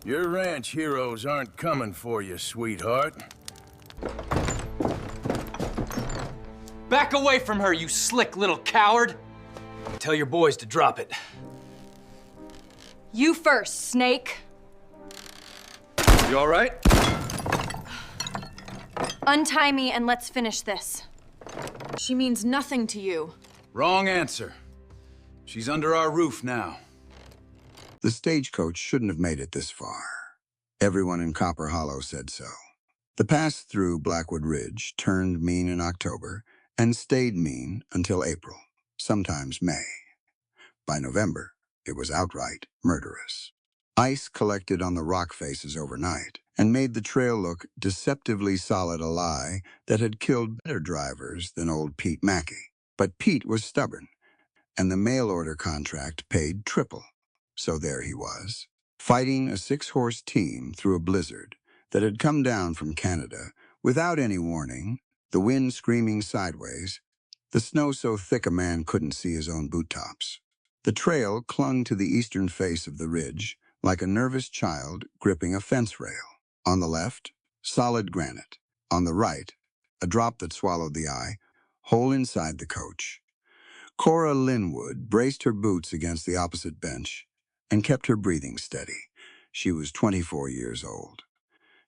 Your ranch heroes aren't coming for you, sweetheart. Back away from her, you slick little coward! Tell your boys to drop it. You first, Snake. You all right? Untie me and let's finish this. She means nothing to you. Wrong answer. She's under our roof now. The stagecoach shouldn't have made it this far. Everyone in Copper Hollow said so. The pass through Blackwood Ridge turned mean in October and stayed mean until April, sometimes May. By November, it was outright murderous. Ice collected on the rock faces overnight and made the trail look deceptively solid, a lie that had killed better drivers than old Pete Mackey. But Pete was stubborn, and the mail-order contract paid triple. So there he was, fighting a 6-horse team through a blizzard that had come down from Canada without any warning, the wind screaming sideways, the snow so thick a man couldn't see his own boot tops. The trail clung to the eastern face of the ridge like a nervous child gripping a fence rail. On the left, solid granite. On the right, a drop that swallowed the eye, hole inside the coach. Cora Linwood braced her boots against the opposite bench and kept her breathing steady. She was 24 years old.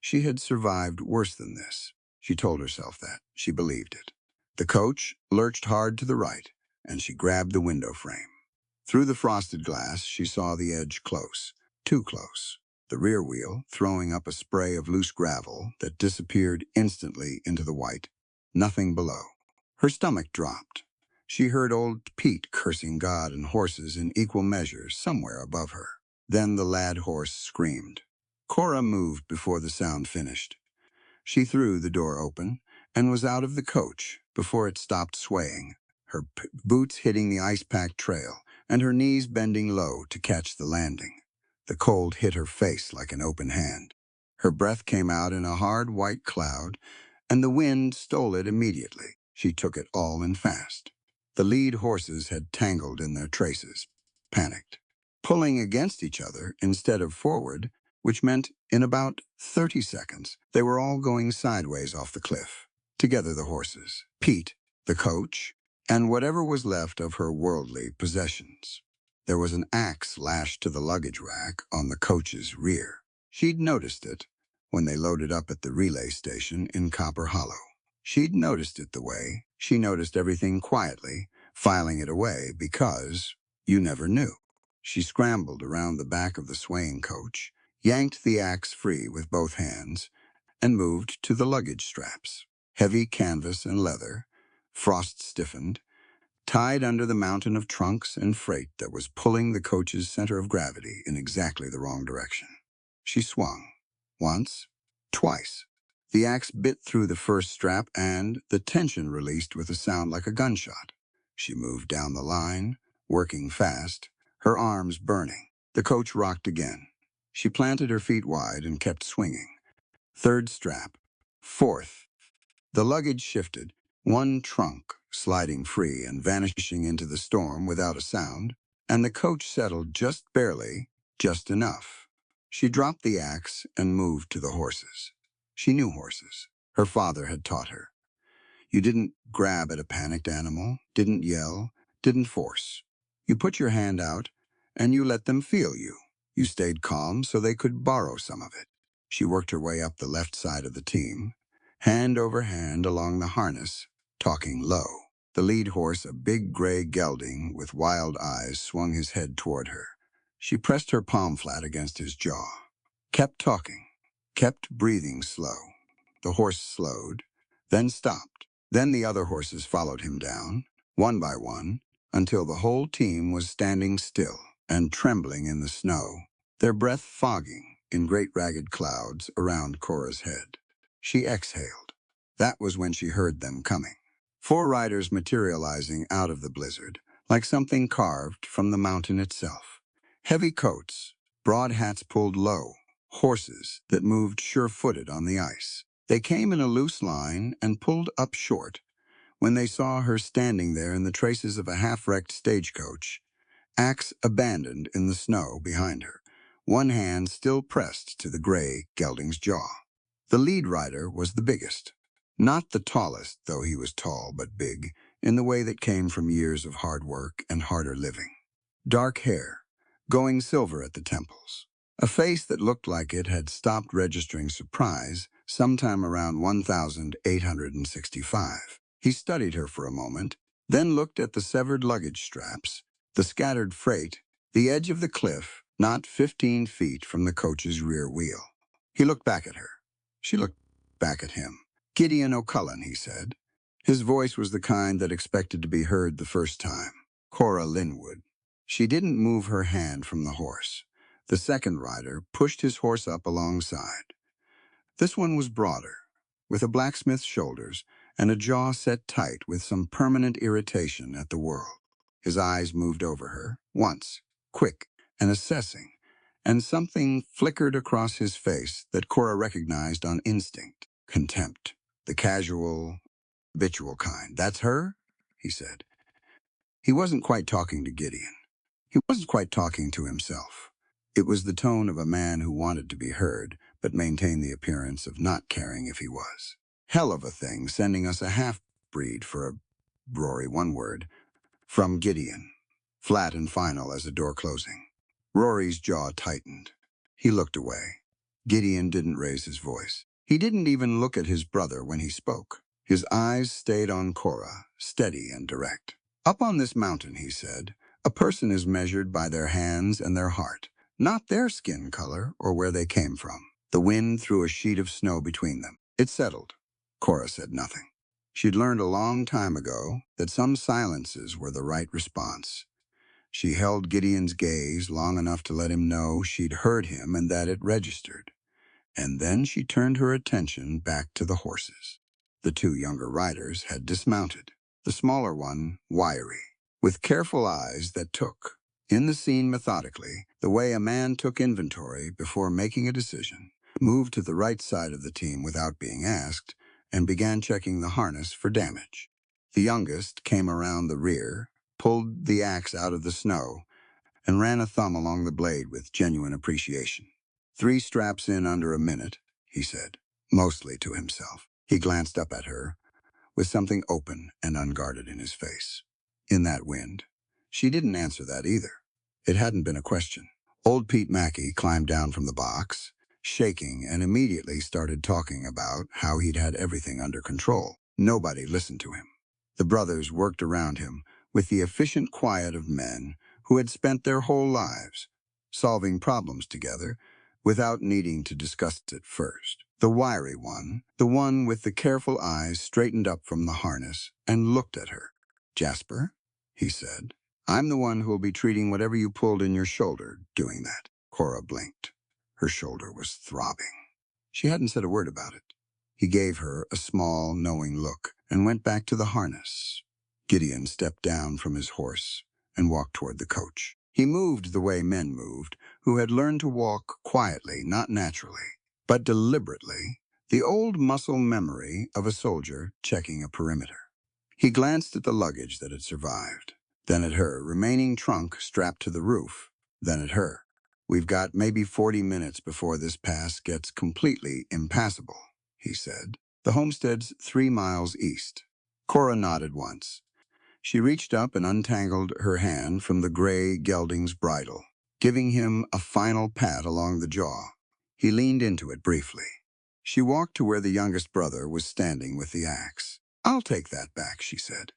She had survived worse than this. She told herself that. She believed it. The coach lurched hard to the right, and she grabbed the window frame. Through the frosted glass, she saw the edge close, too close. The rear wheel throwing up a spray of loose gravel that disappeared instantly into the white. Nothing below. Her stomach dropped. She heard old Pete cursing God and horses in equal measure somewhere above her. Then the lad horse screamed. Cora moved before the sound finished. She threw the door open and was out of the coach before it stopped swaying, her boots hitting the ice-packed trail and her knees bending low to catch the landing. The cold hit her face like an open hand. Her breath came out in a hard white cloud, and the wind stole it immediately. She took it all in fast. The lead horses had tangled in their traces, panicked, pulling against each other instead of forward, which meant in about 30 seconds, they were all going sideways off the cliff. Together the horses, Pete, the coach, and whatever was left of her worldly possessions. There was an axe lashed to the luggage rack on the coach's rear. She'd noticed it when they loaded up at the relay station in Copper Hollow. She'd noticed it the way she noticed everything quietly, filing it away because you never knew. She scrambled around the back of the swaying coach, yanked the axe free with both hands, and moved to the luggage straps. Heavy canvas and leather, frost-stiffened, tied under the mountain of trunks and freight that was pulling the coach's center of gravity in exactly the wrong direction. She swung. Once, twice. The axe bit through the first strap and the tension released with a sound like a gunshot. She moved down the line, working fast, her arms burning. The coach rocked again. She planted her feet wide and kept swinging. Third strap. Fourth. The luggage shifted, one trunk sliding free and vanishing into the storm without a sound, and the coach settled just barely, just enough. She dropped the axe and moved to the horses. She knew horses. Her father had taught her. You didn't grab at a panicked animal, didn't yell, didn't force. You put your hand out, and you let them feel you. You stayed calm so they could borrow some of it. She worked her way up the left side of the team, hand over hand along the harness, talking low. The lead horse, a big gray gelding with wild eyes, swung his head toward her. She pressed her palm flat against his jaw, kept talking, kept breathing slow. The horse slowed, then stopped. Then the other horses followed him down, one by one, until the whole team was standing still and trembling in the snow, their breath fogging in great ragged clouds around Cora's head. She exhaled. That was when she heard them coming. 4 riders materializing out of the blizzard, like something carved from the mountain itself. Heavy coats, broad hats pulled low, horses that moved sure-footed on the ice. They came in a loose line and pulled up short when they saw her standing there in the traces of a half-wrecked stagecoach, axe abandoned in the snow behind her, one hand still pressed to the gray gelding's jaw. The lead rider was the biggest. Not the tallest, though he was tall but big, in the way that came from years of hard work and harder living. Dark hair, going silver at the temples. A face that looked like it had stopped registering surprise sometime around 1865. He studied her for a moment, then looked at the severed luggage straps, the scattered freight, the edge of the cliff, not 15 feet from the coach's rear wheel. He looked back at her. She looked back at him. "Gideon O'Cullen," he said. His voice was the kind that expected to be heard the first time. "Cora Linwood." She didn't move her hand from the horse. The second rider pushed his horse up alongside. This one was broader, with a blacksmith's shoulders and a jaw set tight with some permanent irritation at the world. His eyes moved over her, once, quick and assessing, and something flickered across his face that Cora recognized on instinct. Contempt. The casual, habitual kind. "That's her?" he said. He wasn't quite talking to Gideon. He wasn't quite talking to himself. It was the tone of a man who wanted to be heard, but maintained the appearance of not caring if he was. "Hell of a thing, sending us a half-breed for a Rory," one word, from Gideon, flat and final as a door closing. Rory's jaw tightened. He looked away. Gideon didn't raise his voice. He didn't even look at his brother when he spoke. His eyes stayed on Cora, steady and direct. "Up on this mountain," he said, "a person is measured by their hands and their heart, not their skin color or where they came from." The wind threw a sheet of snow between them. It settled. Cora said nothing. She'd learned a long time ago that some silences were the right response. She held Gideon's gaze long enough to let him know she'd heard him and that it registered. And then she turned her attention back to the horses. The two younger riders had dismounted, the smaller one wiry, with careful eyes that took in the scene methodically, the way a man took inventory before making a decision, moved to the right side of the team without being asked, and began checking the harness for damage. The youngest came around the rear, pulled the axe out of the snow, and ran a thumb along the blade with genuine appreciation. "3 straps in under a minute," he said, mostly to himself. He glanced up at her, with something open and unguarded in his face. In that wind, she didn't answer that either. It hadn't been a question. Old Pete Mackey climbed down from the box, shaking, and immediately started talking about how he'd had everything under control. Nobody listened to him. The brothers worked around him with the efficient quiet of men who had spent their whole lives solving problems together without needing to discuss it first. The wiry one, the one with the careful eyes, straightened up from the harness and looked at her. "Jasper," he said, "I'm the one who'll be treating whatever you pulled in your shoulder doing that." Cora blinked. Her shoulder was throbbing. She hadn't said a word about it. He gave her a small, knowing look and went back to the harness. Gideon stepped down from his horse and walked toward the coach. He moved the way men moved, who had learned to walk quietly, not naturally, but deliberately, the old muscle memory of a soldier checking a perimeter. He glanced at the luggage that had survived, then at her remaining trunk strapped to the roof, then at her. "We've got maybe 40 minutes before this pass gets completely impassable," he said. "The homestead's 3 miles east." Cora nodded once. She reached up and untangled her hand from the gray gelding's bridle, giving him a final pat along the jaw. He leaned into it briefly. She walked to where the youngest brother was standing with the axe. "I'll take that back," she said.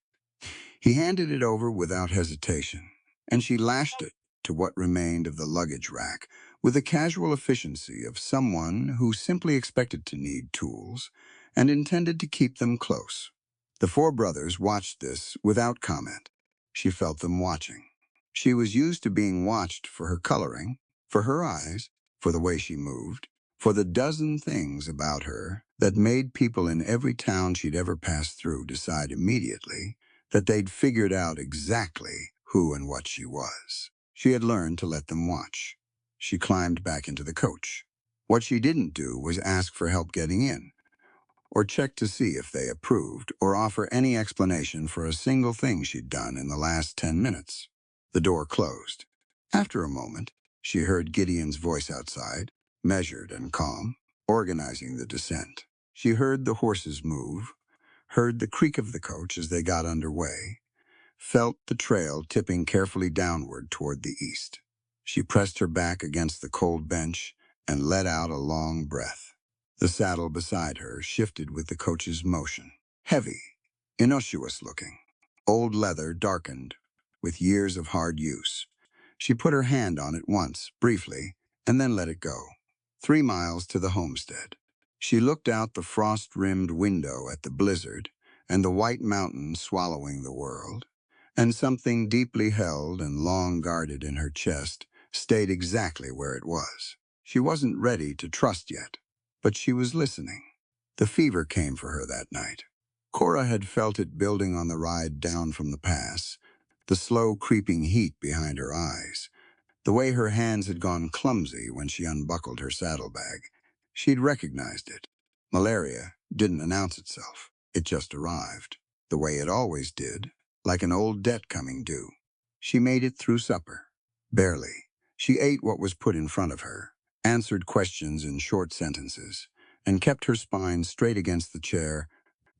He handed it over without hesitation, and she lashed it to what remained of the luggage rack with the casual efficiency of someone who simply expected to need tools and intended to keep them close. The 4 brothers watched this without comment. She felt them watching. She was used to being watched for her coloring, for her eyes, for the way she moved, for the dozen things about her that made people in every town she'd ever passed through decide immediately that they'd figured out exactly who and what she was. She had learned to let them watch. She climbed back into the coach. What she didn't do was ask for help getting in, or check to see if they approved, or offer any explanation for a single thing she'd done in the last 10 minutes. The door closed. After a moment, She heard Gideon's voice outside, measured and calm, organizing the descent. She heard the horses move, heard the creak of the coach as they got underway, felt the trail tipping carefully downward toward the east. She pressed her back against the cold bench and let out a long breath. The saddle beside her shifted with the coach's motion. Heavy, innocuous looking. Old leather darkened with years of hard use. She put her hand on it once, briefly, and then let it go. 3 miles to the homestead. She looked out the frost-rimmed window at the blizzard and the white mountains swallowing the world, and something deeply held and long guarded in her chest stayed exactly where it was. She wasn't ready to trust yet, but she was listening. The fever came for her that night. Cora had felt it building on the ride down from the pass, the slow creeping heat behind her eyes, the way her hands had gone clumsy when she unbuckled her saddlebag. She'd recognized it. Malaria didn't announce itself. It just arrived, the way it always did, like an old debt coming due. She made it through supper. Barely. She ate what was put in front of her, answered questions in short sentences, and kept her spine straight against the chair,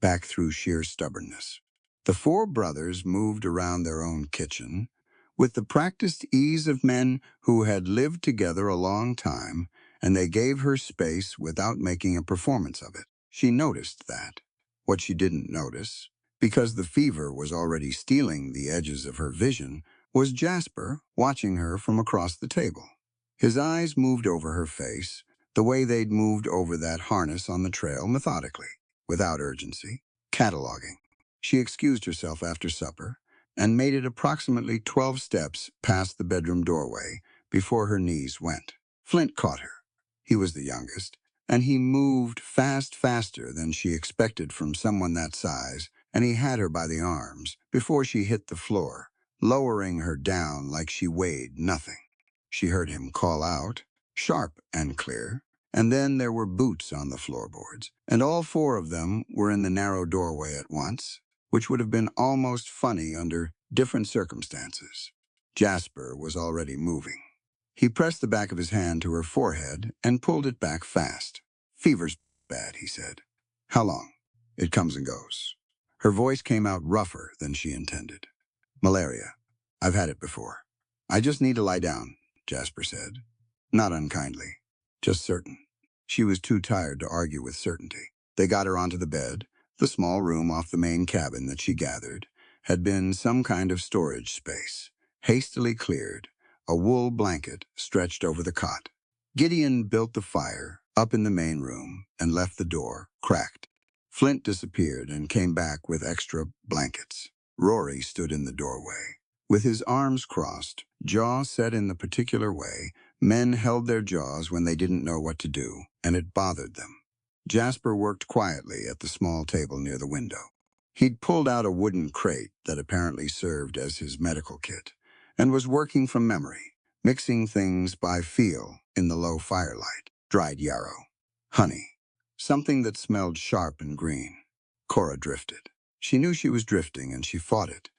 back through sheer stubbornness. The 4 brothers moved around their own kitchen, with the practiced ease of men who had lived together a long time, and they gave her space without making a performance of it. She noticed that. What she didn't notice, because the fever was already stealing the edges of her vision, was Jasper watching her from across the table. His eyes moved over her face, the way they'd moved over that harness on the trail methodically, without urgency, cataloging. She excused herself after supper and made it approximately 12 steps past the bedroom doorway before her knees went. Flint caught her. He was the youngest, and he moved faster than she expected from someone that size, and he had her by the arms before she hit the floor, lowering her down like she weighed nothing. She heard him call out, sharp and clear, and then there were boots on the floorboards, and all 4 of them were in the narrow doorway at once, which would have been almost funny under different circumstances. Jasper was already moving. He pressed the back of his hand to her forehead and pulled it back fast. "Fever's bad," he said. "How long?" "It comes and goes." Her voice came out rougher than she intended. "Malaria. I've had it before." "I just need to lie down," Jasper said. Not unkindly, just certain. She was too tired to argue with certainty. They got her onto the bed. The small room off the main cabin that she gathered had been some kind of storage space, hastily cleared, a wool blanket stretched over the cot. Gideon built the fire up in the main room and left the door cracked. Flint disappeared and came back with extra blankets. Rory stood in the doorway. With his arms crossed, jaw set in the particular way men held their jaws when they didn't know what to do, and it bothered them. Jasper worked quietly at the small table near the window. He'd pulled out a wooden crate that apparently served as his medical kit, and was working from memory, mixing things by feel in the low firelight. Dried yarrow, honey, something that smelled sharp and green. Cora drifted. She knew she was drifting, and she fought it.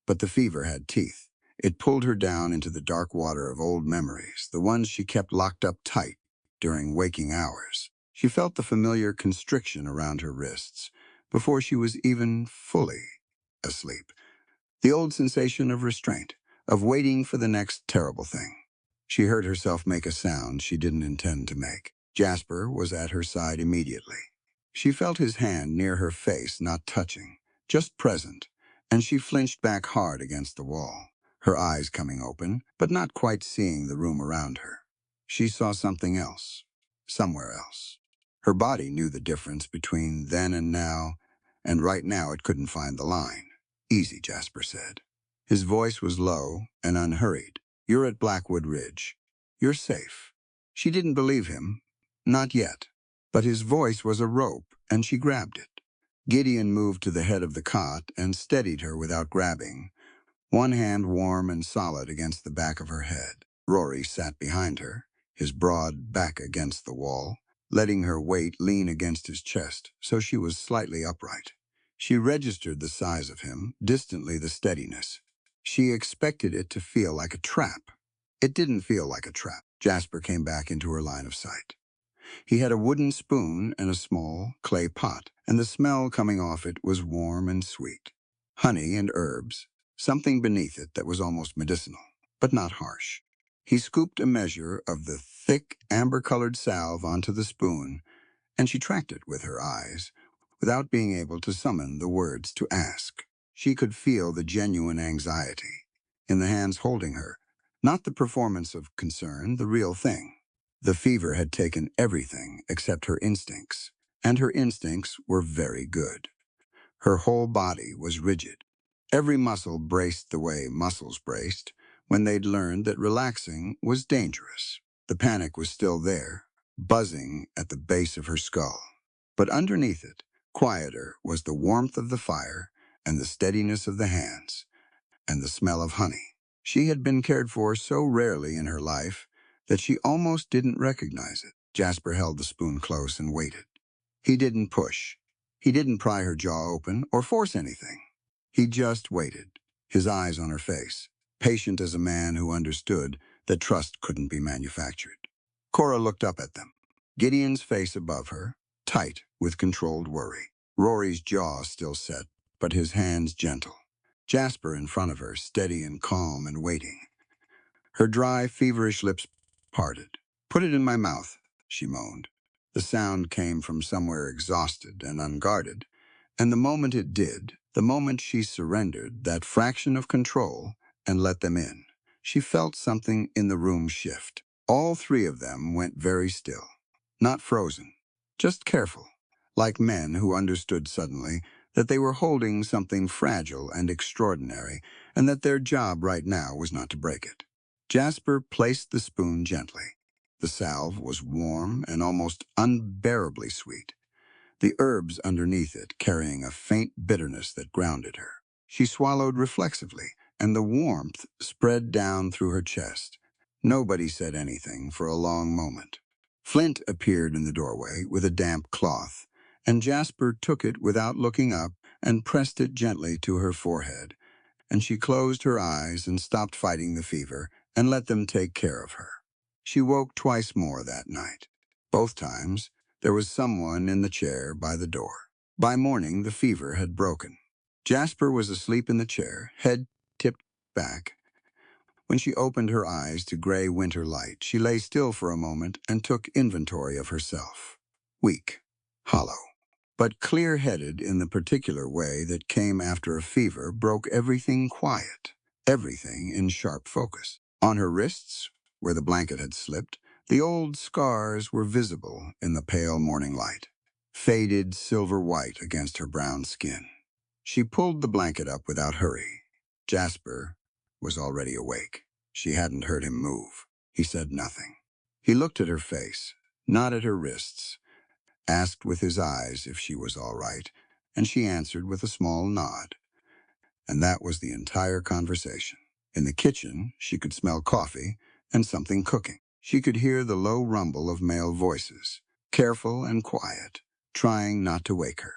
But the fever had teeth. It pulled her down into the dark water of old memories, the ones she kept locked up tight during waking hours. She felt the familiar constriction around her wrists before she was even fully asleep. The old sensation of restraint, of waiting for the next terrible thing. She heard herself make a sound she didn't intend to make. Jasper was at her side immediately. She felt his hand near her face, not touching, just present, and she flinched back hard against the wall, her eyes coming open, but not quite seeing the room around her. She saw something else, somewhere else. Her body knew the difference between then and now, and right now it couldn't find the line. "Easy," Jasper said. His voice was low and unhurried. "You're at Blackwood Ridge. You're safe." She didn't believe him, not yet, but his voice was a rope, and she grabbed it. Gideon moved to the head of the cot and steadied her without grabbing, one hand warm and solid against the back of her head. Rory sat behind her, his broad back against the wall, letting her weight lean against his chest so she was slightly upright. She registered the size of him, distantly the steadiness. She expected it to feel like a trap, It didn't feel like a trap. Jasper came back into her line of sight. He had a wooden spoon and a small clay pot, and the smell coming off it was warm and sweet. Honey and herbs, something beneath it that was almost medicinal, but not harsh. He scooped a measure of the thick, amber-colored salve onto the spoon, and she tracked it with her eyes, without being able to summon the words to ask. She could feel the genuine anxiety in the hands holding her, not the performance of concern, the real thing. The fever had taken everything except her instincts, and her instincts were very good. Her whole body was rigid. Every muscle braced the way muscles braced when they'd learned that relaxing was dangerous. The panic was still there, buzzing at the base of her skull. But underneath it, quieter, was the warmth of the fire and the steadiness of the hands and the smell of honey. She had been cared for so rarely in her life that she almost didn't recognize it. Jasper held the spoon close and waited. He didn't push. He didn't pry her jaw open or force anything. He just waited, his eyes on her face, patient as a man who understood that trust couldn't be manufactured. Cora looked up at them, Gideon's face above her, tight with controlled worry. Rory's jaw still set, but his hands gentle. Jasper in front of her, steady and calm and waiting. Her dry, feverish lips parted. "Put it in my mouth," she moaned. The sound came from somewhere exhausted and unguarded, and the moment it did, the moment she surrendered that fraction of control and let them in, she felt something in the room shift. All three of them went very still, not frozen, just careful, like men who understood suddenly that they were holding something fragile and extraordinary, and that their job right now was not to break it. Jasper placed the spoon gently. The salve was warm and almost unbearably sweet, the herbs underneath it carrying a faint bitterness that grounded her. She swallowed reflexively, and the warmth spread down through her chest. Nobody said anything for a long moment. Flint appeared in the doorway with a damp cloth, and Jasper took it without looking up and pressed it gently to her forehead, and she closed her eyes and stopped fighting the fever and let them take care of her. She woke twice more that night. Both times, there was someone in the chair by the door. By morning, the fever had broken. Jasper was asleep in the chair, head tipped back. When she opened her eyes to gray winter light, she lay still for a moment and took inventory of herself. Weak, hollow, but clear-headed in the particular way that came after a fever broke everything quiet, everything in sharp focus. On her wrists, where the blanket had slipped, the old scars were visible in the pale morning light, faded silver white against her brown skin. She pulled the blanket up without hurry. Jasper was already awake. She hadn't heard him move. He said nothing. He looked at her face, not at her wrists, asked with his eyes if she was all right, and she answered with a small nod. And that was the entire conversation. In the kitchen, she could smell coffee and something cooking. She could hear the low rumble of male voices, careful and quiet, trying not to wake her.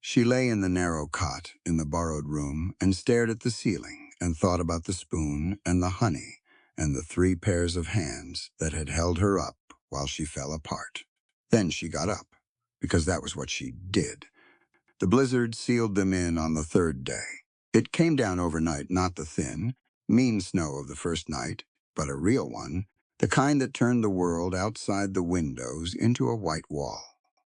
She lay in the narrow cot in the borrowed room and stared at the ceiling and thought about the spoon and the honey and the 3 pairs of hands that had held her up while she fell apart. Then she got up, because that was what she did. The blizzard sealed them in on the 3rd day. It came down overnight, not the thin, mean snow of the first night, but a real one, the kind that turned the world outside the windows into a white wall.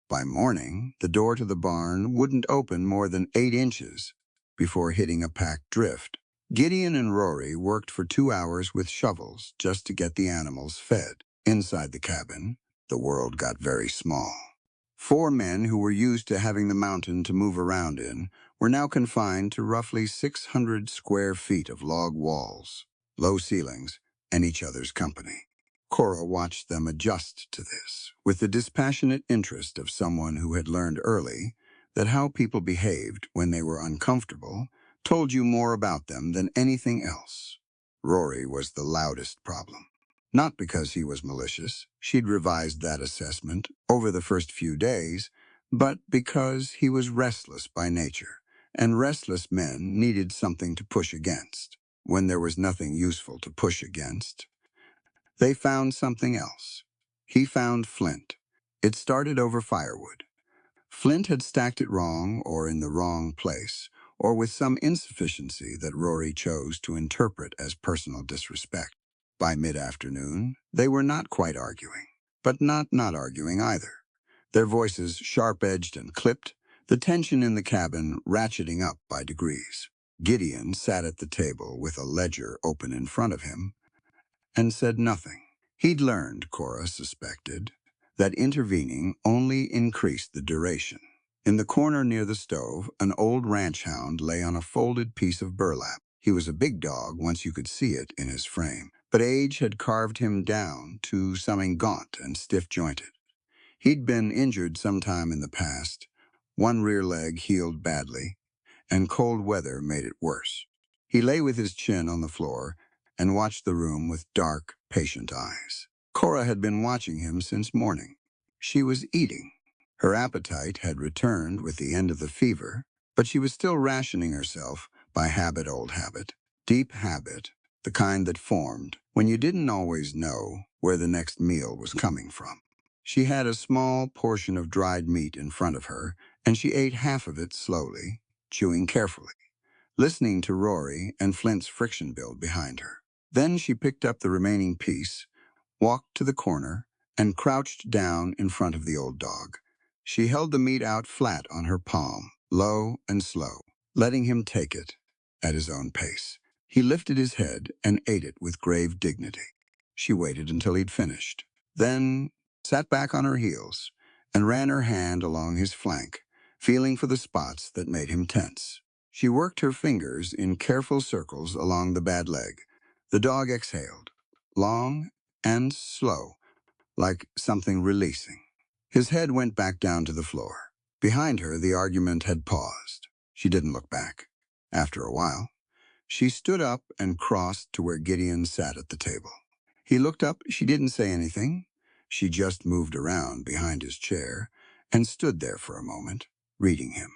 By morning, the door to the barn wouldn't open more than 8 inches before hitting a packed drift. Gideon and Rory worked for 2 hours with shovels just to get the animals fed. Inside the cabin, the world got very small. 4 men who were used to having the mountain to move around in were now confined to roughly 600 square feet of log walls, low ceilings, and each other's company. Cora watched them adjust to this, with the dispassionate interest of someone who had learned early that how people behaved when they were uncomfortable told you more about them than anything else. Rory was the loudest problem. Not because he was malicious, she'd revised that assessment over the first few days, but because he was restless by nature, and restless men needed something to push against. When there was nothing useful to push against, They found something else. He found flint. It started over firewood. Flint had stacked it wrong or in the wrong place, or with some insufficiency that Rory chose to interpret as personal disrespect. By mid-afternoon, they were not quite arguing, but not arguing either. Their voices sharp-edged and clipped, the tension in the cabin ratcheting up by degrees. Gideon sat at the table with a ledger open in front of him and said nothing. He'd learned, Cora suspected, that intervening only increased the duration. In the corner near the stove, an old ranch hound lay on a folded piece of burlap. He was a big dog once you could see it in his frame, but age had carved him down to something gaunt and stiff-jointed. He'd been injured sometime in the past. One rear leg healed badly, and cold weather made it worse. He lay with his chin on the floor and watched the room with dark, patient eyes. Cora had been watching him since morning. She was eating. Her appetite had returned with the end of the fever, but she was still rationing herself by habit, old habit, deep habit, the kind that formed when you didn't always know where the next meal was coming from. She had a small portion of dried meat in front of her, and she ate half of it slowly, chewing carefully, listening to Rory and Flint's friction build behind her. Then she picked up the remaining piece, walked to the corner, and crouched down in front of the old dog. She held the meat out flat on her palm, low and slow, letting him take it at his own pace. He lifted his head and ate it with grave dignity. She waited until he'd finished, then sat back on her heels and ran her hand along his flank, feeling for the spots that made him tense. She worked her fingers in careful circles along the bad leg. The dog exhaled, long and slow, like something releasing. His head went back down to the floor. Behind her, the argument had paused. She didn't look back. After a while, she stood up and crossed to where Gideon sat at the table. He looked up. She didn't say anything. She just moved around behind his chair and stood there for a moment, reading him,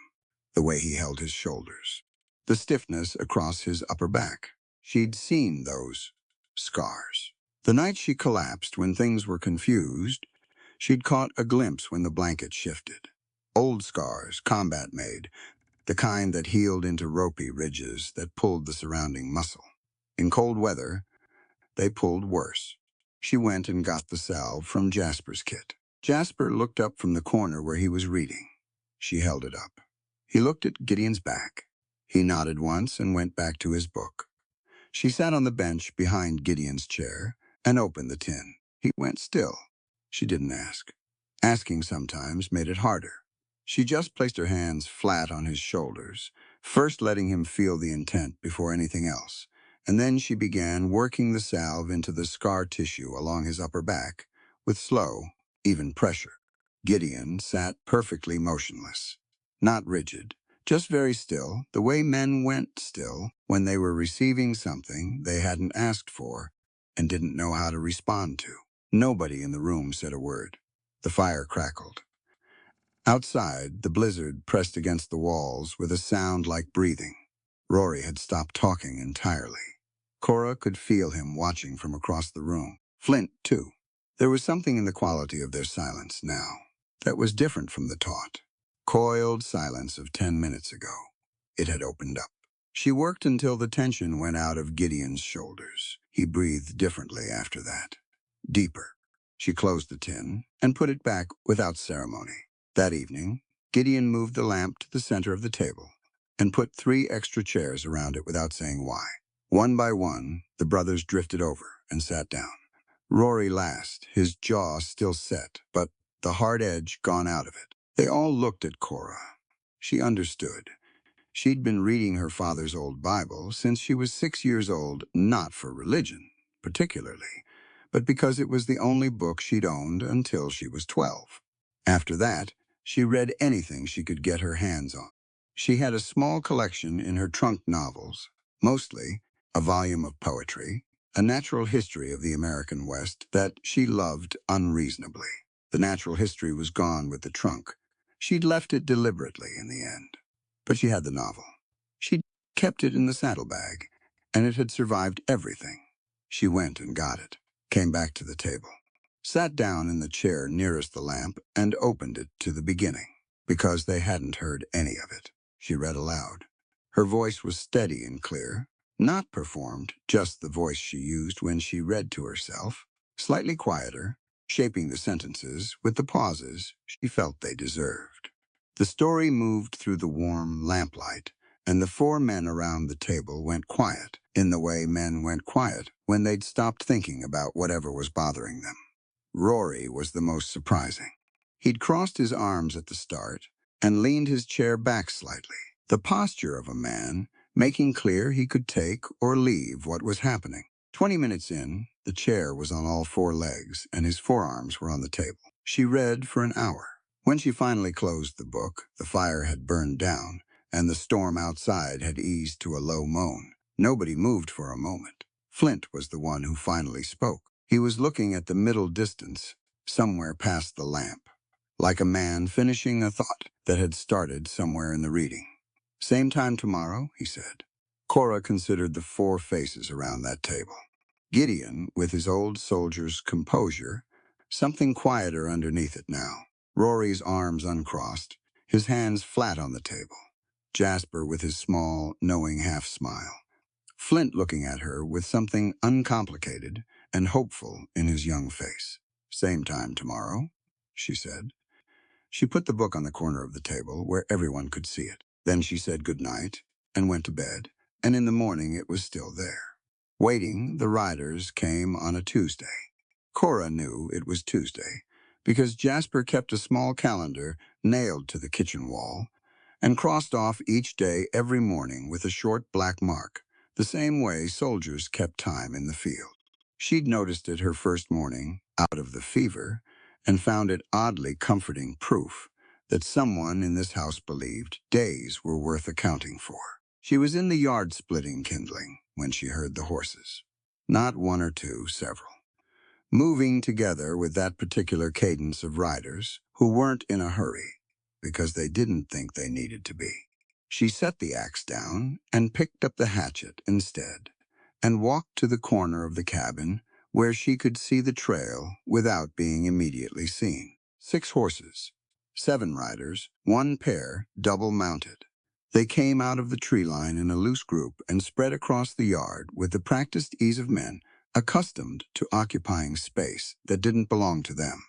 the way he held his shoulders, the stiffness across his upper back. She'd seen those scars. The night she collapsed when things were confused, she'd caught a glimpse when the blanket shifted. Old scars, combat-made, the kind that healed into ropey ridges that pulled the surrounding muscle. In cold weather, they pulled worse. She went and got the salve from Jasper's kit. Jasper looked up from the corner where he was reading. She held it up. He looked at Gideon's back. He nodded once and went back to his book. She sat on the bench behind Gideon's chair and opened the tin. He went still. She didn't ask. Asking sometimes made it harder. She just placed her hands flat on his shoulders, first letting him feel the intent before anything else, and then she began working the salve into the scar tissue along his upper back with slow, even pressure. Gideon sat perfectly motionless, not rigid, just very still, the way men went still when they were receiving something they hadn't asked for and didn't know how to respond to. Nobody in the room said a word. The fire crackled. Outside, the blizzard pressed against the walls with a sound like breathing. Rory had stopped talking entirely. Cora could feel him watching from across the room. Flint, too. There was something in the quality of their silence now that was different from the taut, coiled silence of 10 minutes ago. It had opened up. She worked until the tension went out of Gideon's shoulders. He breathed differently after that. Deeper. She closed the tin and put it back without ceremony. That evening, Gideon moved the lamp to the center of the table and put 3 extra chairs around it without saying why. One by one, the brothers drifted over and sat down. Rory last, his jaw still set, but the hard edge gone out of it. They all looked at Cora. She understood. She'd been reading her father's old Bible since she was 6 years old, not for religion, particularly, but because it was the only book she'd owned until she was 12. After that, she read anything she could get her hands on. She had a small collection in her trunk novels, mostly a volume of poetry, a natural history of the American West that she loved unreasonably. The natural history was gone with the trunk. She'd left it deliberately in the end. But she had the novel. She'd kept it in the saddlebag, and it had survived everything. She went and got it. came back to the table, sat down in the chair nearest the lamp, and opened it to the beginning, because they hadn't heard any of it. She read aloud. Her voice was steady and clear, not performed, just the voice she used when she read to herself, slightly quieter, shaping the sentences with the pauses she felt they deserved. The story moved through the warm lamplight, and the four men around the table went quiet in the way men went quiet when they'd stopped thinking about whatever was bothering them. Rory was the most surprising. He'd crossed his arms at the start and leaned his chair back slightly, the posture of a man, making clear he could take or leave what was happening. 20 minutes in, the chair was on all four legs and his forearms were on the table. She read for an hour. When she finally closed the book, the fire had burned down and the storm outside had eased to a low moan. Nobody moved for a moment. Flint was the one who finally spoke. He was looking at the middle distance, somewhere past the lamp, like a man finishing a thought that had started somewhere in the reading. Same time tomorrow, he said. Cora considered the four faces around that table. Gideon, with his old soldier's composure, something quieter underneath it now. Rory's arms uncrossed, his hands flat on the table. Jasper with his small, knowing half-smile. Flint looking at her with something uncomplicated and hopeful in his young face. Same time tomorrow, she said. She put the book on the corner of the table where everyone could see it. Then she said goodnight and went to bed, and in the morning it was still there. Waiting, the riders came on a Tuesday. Cora knew it was Tuesday because Jasper kept a small calendar nailed to the kitchen wall and crossed off each day every morning with a short black mark, the same way soldiers kept time in the field. She'd noticed it her first morning, out of the fever, and found it oddly comforting proof that someone in this house believed days were worth accounting for. She was in the yard splitting kindling when she heard the horses. Not one or two, several. Moving together with that particular cadence of riders who weren't in a hurry because they didn't think they needed to be. She set the axe down and picked up the hatchet instead and walked to the corner of the cabin where she could see the trail without being immediately seen. 6 horses, 7 riders, 1 pair, double-mounted. They came out of the tree line in a loose group and spread across the yard with the practiced ease of men accustomed to occupying space that didn't belong to them.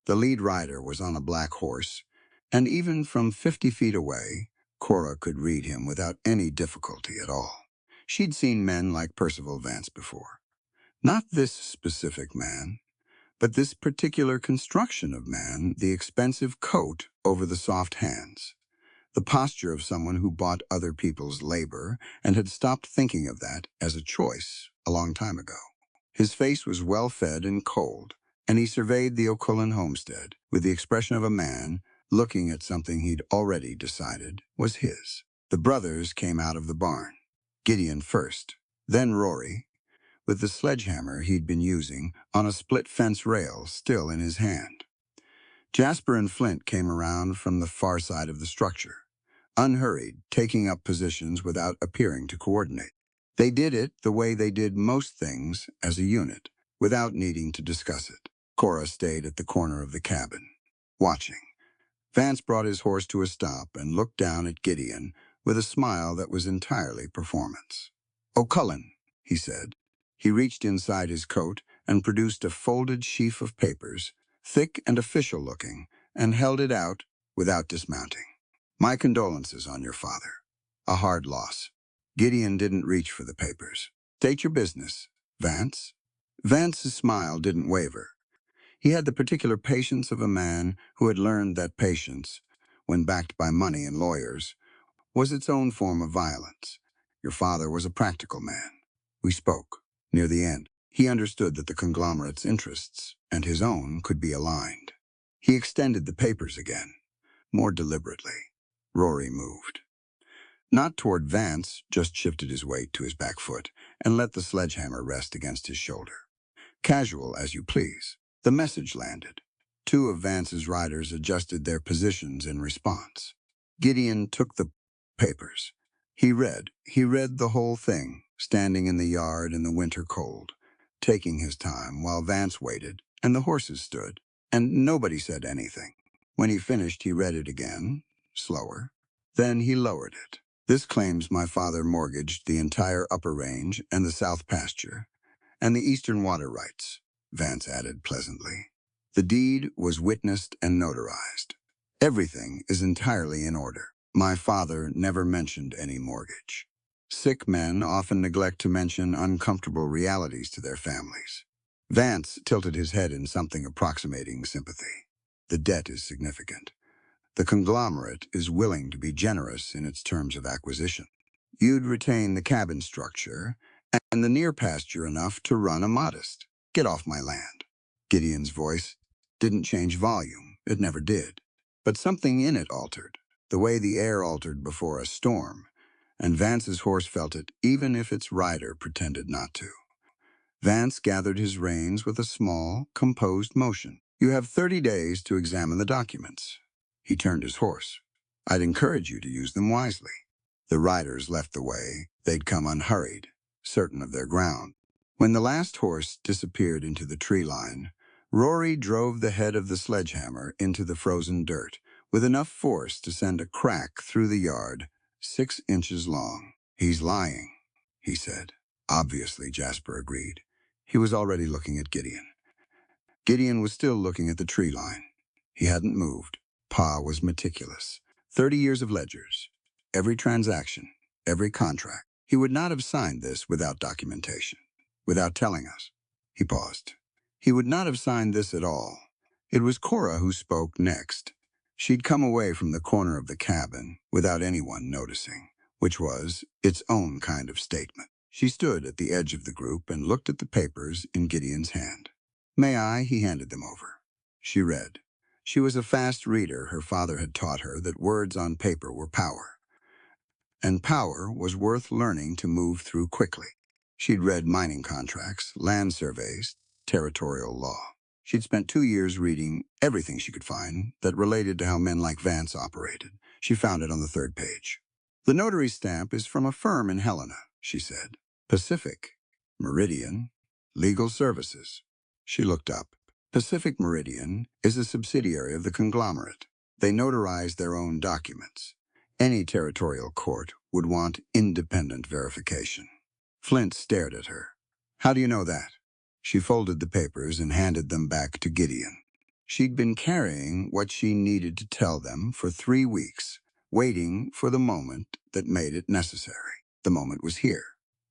The lead rider was on a black horse, and even from 50 feet away, Cora could read him without any difficulty at all. She'd seen men like Percival Vance before. Not this specific man, but this particular construction of man, the expensive coat over the soft hands. The posture of someone who bought other people's labor and had stopped thinking of that as a choice a long time ago. His face was well-fed and cold, and he surveyed the O'Cullen homestead with the expression of a man looking at something he'd already decided was his. The brothers came out of the barn, Gideon first, then Rory, with the sledgehammer he'd been using on a split fence rail still in his hand. Jasper and Flint came around from the far side of the structure, unhurried, taking up positions without appearing to coordinate. They did it the way they did most things as a unit, without needing to discuss it. Cora stayed at the corner of the cabin, watching. Vance brought his horse to a stop and looked down at Gideon with a smile that was entirely performance. "O'Cullen," he said. He reached inside his coat and produced a folded sheaf of papers, thick and official-looking, and held it out without dismounting. "My condolences on your father. A hard loss." Gideon didn't reach for the papers. "State your business, Vance." Vance's smile didn't waver. He had the particular patience of a man who had learned that patience, when backed by money and lawyers, was its own form of violence. Your father was a practical man. We spoke. Near the end, he understood that the conglomerate's interests and his own could be aligned. He extended the papers again, more deliberately. Rory moved. Not toward Vance, just shifted his weight to his back foot and let the sledgehammer rest against his shoulder. Casual as you please. The message landed. 2 of Vance's riders adjusted their positions in response. Gideon took the papers. He read the whole thing, standing in the yard in the winter cold, taking his time while Vance waited and the horses stood, and nobody said anything. When he finished, he read it again, slower. Then he lowered it. This claims my father mortgaged the entire upper range and the south pasture, and the eastern water rights, Vance added pleasantly. The deed was witnessed and notarized. Everything is entirely in order. My father never mentioned any mortgage. Sick men often neglect to mention uncomfortable realities to their families. Vance tilted his head in something approximating sympathy. The debt is significant. The conglomerate is willing to be generous in its terms of acquisition. You'd retain the cabin structure and the near pasture enough to run a modest, "Get off my land." Gideon's voice didn't change volume. It never did. But something in it altered, the way the air altered before a storm, and Vance's horse felt it even if its rider pretended not to. Vance gathered his reins with a small, composed motion. "You have 30 days to examine the documents." He turned his horse. "I'd encourage you to use them wisely." The riders left the way. They'd come unhurried, certain of their ground. When the last horse disappeared into the tree line, Rory drove the head of the sledgehammer into the frozen dirt, with enough force to send a crack through the yard 6 inches long. "He's lying," he said. "Obviously," Jasper agreed. He was already looking at Gideon. Gideon was still looking at the tree line. He hadn't moved. Pa was meticulous. 30 years of ledgers. Every transaction, every contract. He would not have signed this without documentation, without telling us. He paused. He would not have signed this at all. It was Cora who spoke next. She'd come away from the corner of the cabin without anyone noticing, which was its own kind of statement. She stood at the edge of the group and looked at the papers in Gideon's hand. "May I?" He handed them over. She read. She was a fast reader. Her father had taught her that words on paper were power, and power was worth learning to move through quickly. She'd read mining contracts, land surveys, territorial law. She'd spent 2 years reading everything she could find that related to how men like Vance operated. She found it on the 3rd page. "The notary stamp is from a firm in Helena," she said. "Pacific, Meridian, Legal Services." She looked up. Pacific Meridian is a subsidiary of the conglomerate. They notarize their own documents. Any territorial court would want independent verification. Flint stared at her. "How do you know that?" She folded the papers and handed them back to Gideon. She'd been carrying what she needed to tell them for 3 weeks, waiting for the moment that made it necessary. The moment was here.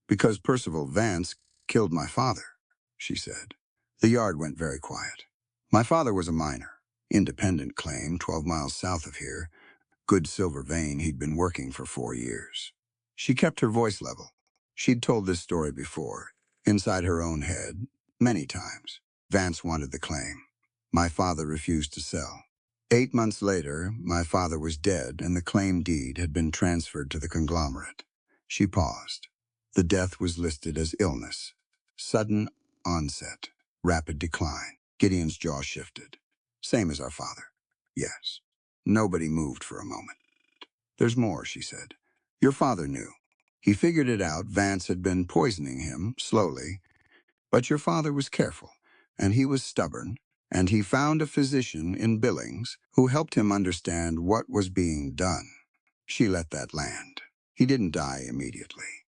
"Because Percival Vance killed my father," she said. The yard went very quiet. "My father was a miner. Independent claim, 12 miles south of here. Good silver vein. He'd been working for 4 years. She kept her voice level. She'd told this story before, inside her own head, many times. Vance wanted the claim. My father refused to sell. 8 months later, my father was dead and the claim deed had been transferred to the conglomerate. She paused. The death was listed as illness. Sudden onset. Rapid decline. Gideon's jaw shifted. "Same as our father." "Yes." Nobody moved for a moment. "There's more," she said. "Your father knew. He figured it out. Vance had been poisoning him, slowly. But your father was careful, and he was stubborn, and he found a physician in Billings who helped him understand what was being done." She let that land. "He didn't die immediately.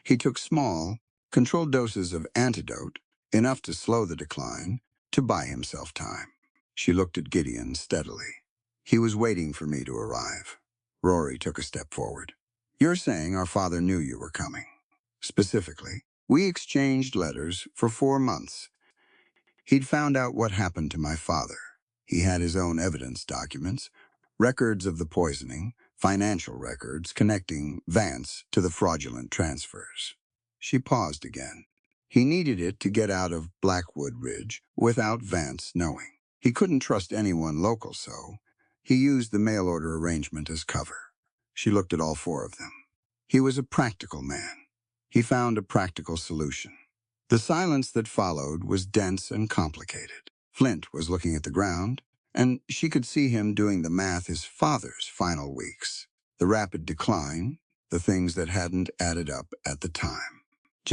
He took small, controlled doses of antidote, enough to slow the decline, to buy himself time." She looked at Gideon steadily. "He was waiting for me to arrive." Rory took a step forward. "You're saying our father knew you were coming." "Specifically, we exchanged letters for 4 months. He'd found out what happened to my father. He had his own evidence documents, records of the poisoning, financial records connecting Vance to the fraudulent transfers." She paused again. "He needed it to get out of Blackwood Ridge without Vance knowing. He couldn't trust anyone local, so he used the mail order arrangement as cover." She looked at all 4 of them. He was a practical man. He found a practical solution. The silence that followed was dense and complicated. Flint was looking at the ground, and she could see him doing the math his father's final weeks. The rapid decline, the things that hadn't added up at the time.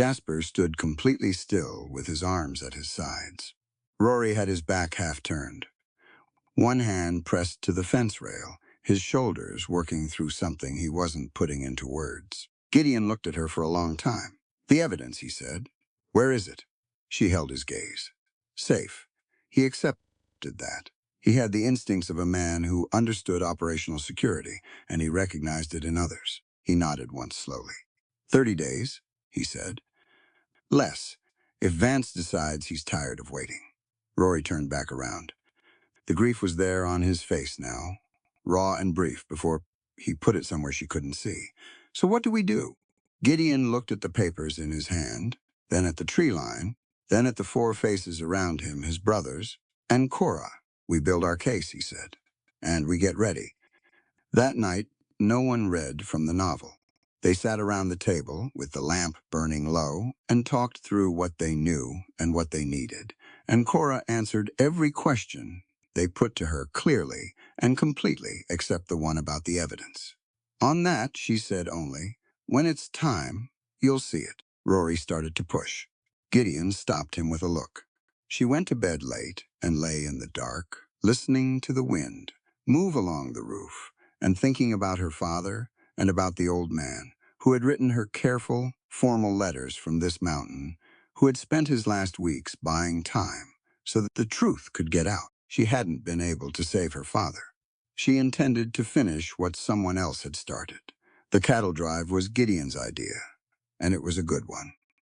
Jasper stood completely still with his arms at his sides. Rory had his back half turned, one hand pressed to the fence rail, his shoulders working through something he wasn't putting into words. Gideon looked at her for a long time. "The evidence," he said. "Where is it?" She held his gaze. Safe. He accepted that. He had the instincts of a man who understood operational security, and he recognized it in others. He nodded once slowly. 30 days, he said. Less, if Vance decides he's tired of waiting. Rory turned back around. The grief was there on his face now, raw and brief before he put it somewhere she couldn't see. "So what do we do?" Gideon looked at the papers in his hand, then at the tree line, then at the four faces around him, his brothers, and Cora. "We build our case," he said, "and we get ready." That night, no one read from the novel. They sat around the table, with the lamp burning low, and talked through what they knew and what they needed. And Cora answered every question they put to her clearly and completely, except the one about the evidence. On that, she said only, "When it's time, you'll see it." Rory started to push. Gideon stopped him with a look. She went to bed late and lay in the dark, listening to the wind move along the roof, and thinking about her father and about the old man who had written her careful, formal letters from this mountain, who had spent his last weeks buying time so that the truth could get out. She hadn't been able to save her father. She intended to finish what someone else had started. The cattle drive was Gideon's idea, and it was a good one.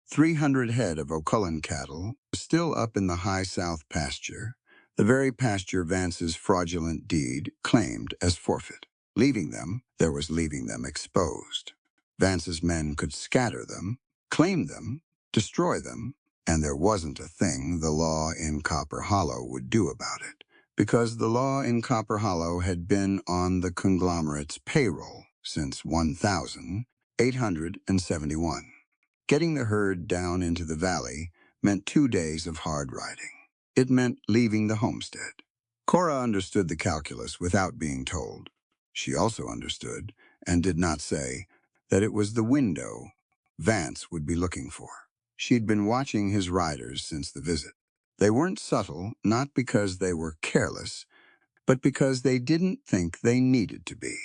300 head of O'Cullen cattle still up in the high south pasture, the very pasture Vance's fraudulent deed claimed as forfeit. Leaving them, there was leaving them exposed. Vance's men could scatter them, claim them, destroy them, and there wasn't a thing the law in Copper Hollow would do about it, because the law in Copper Hollow had been on the conglomerate's payroll since 1871. Getting the herd down into the valley meant 2 days of hard riding. It meant leaving the homestead. Cora understood the calculus without being told. She also understood, and did not say, that it was the window Vance would be looking for. She'd been watching his riders since the visit. They weren't subtle, not because they were careless, but because they didn't think they needed to be.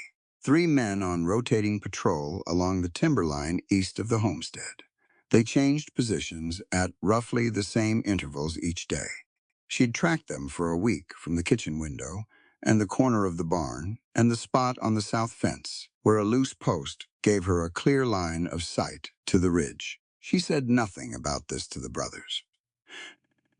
3 men on rotating patrol along the timberline east of the homestead. They changed positions at roughly the same intervals each day. She'd tracked them for a week from the kitchen window and the corner of the barn and the spot on the south fence where a loose post gave her a clear line of sight to the ridge. She said nothing about this to the brothers.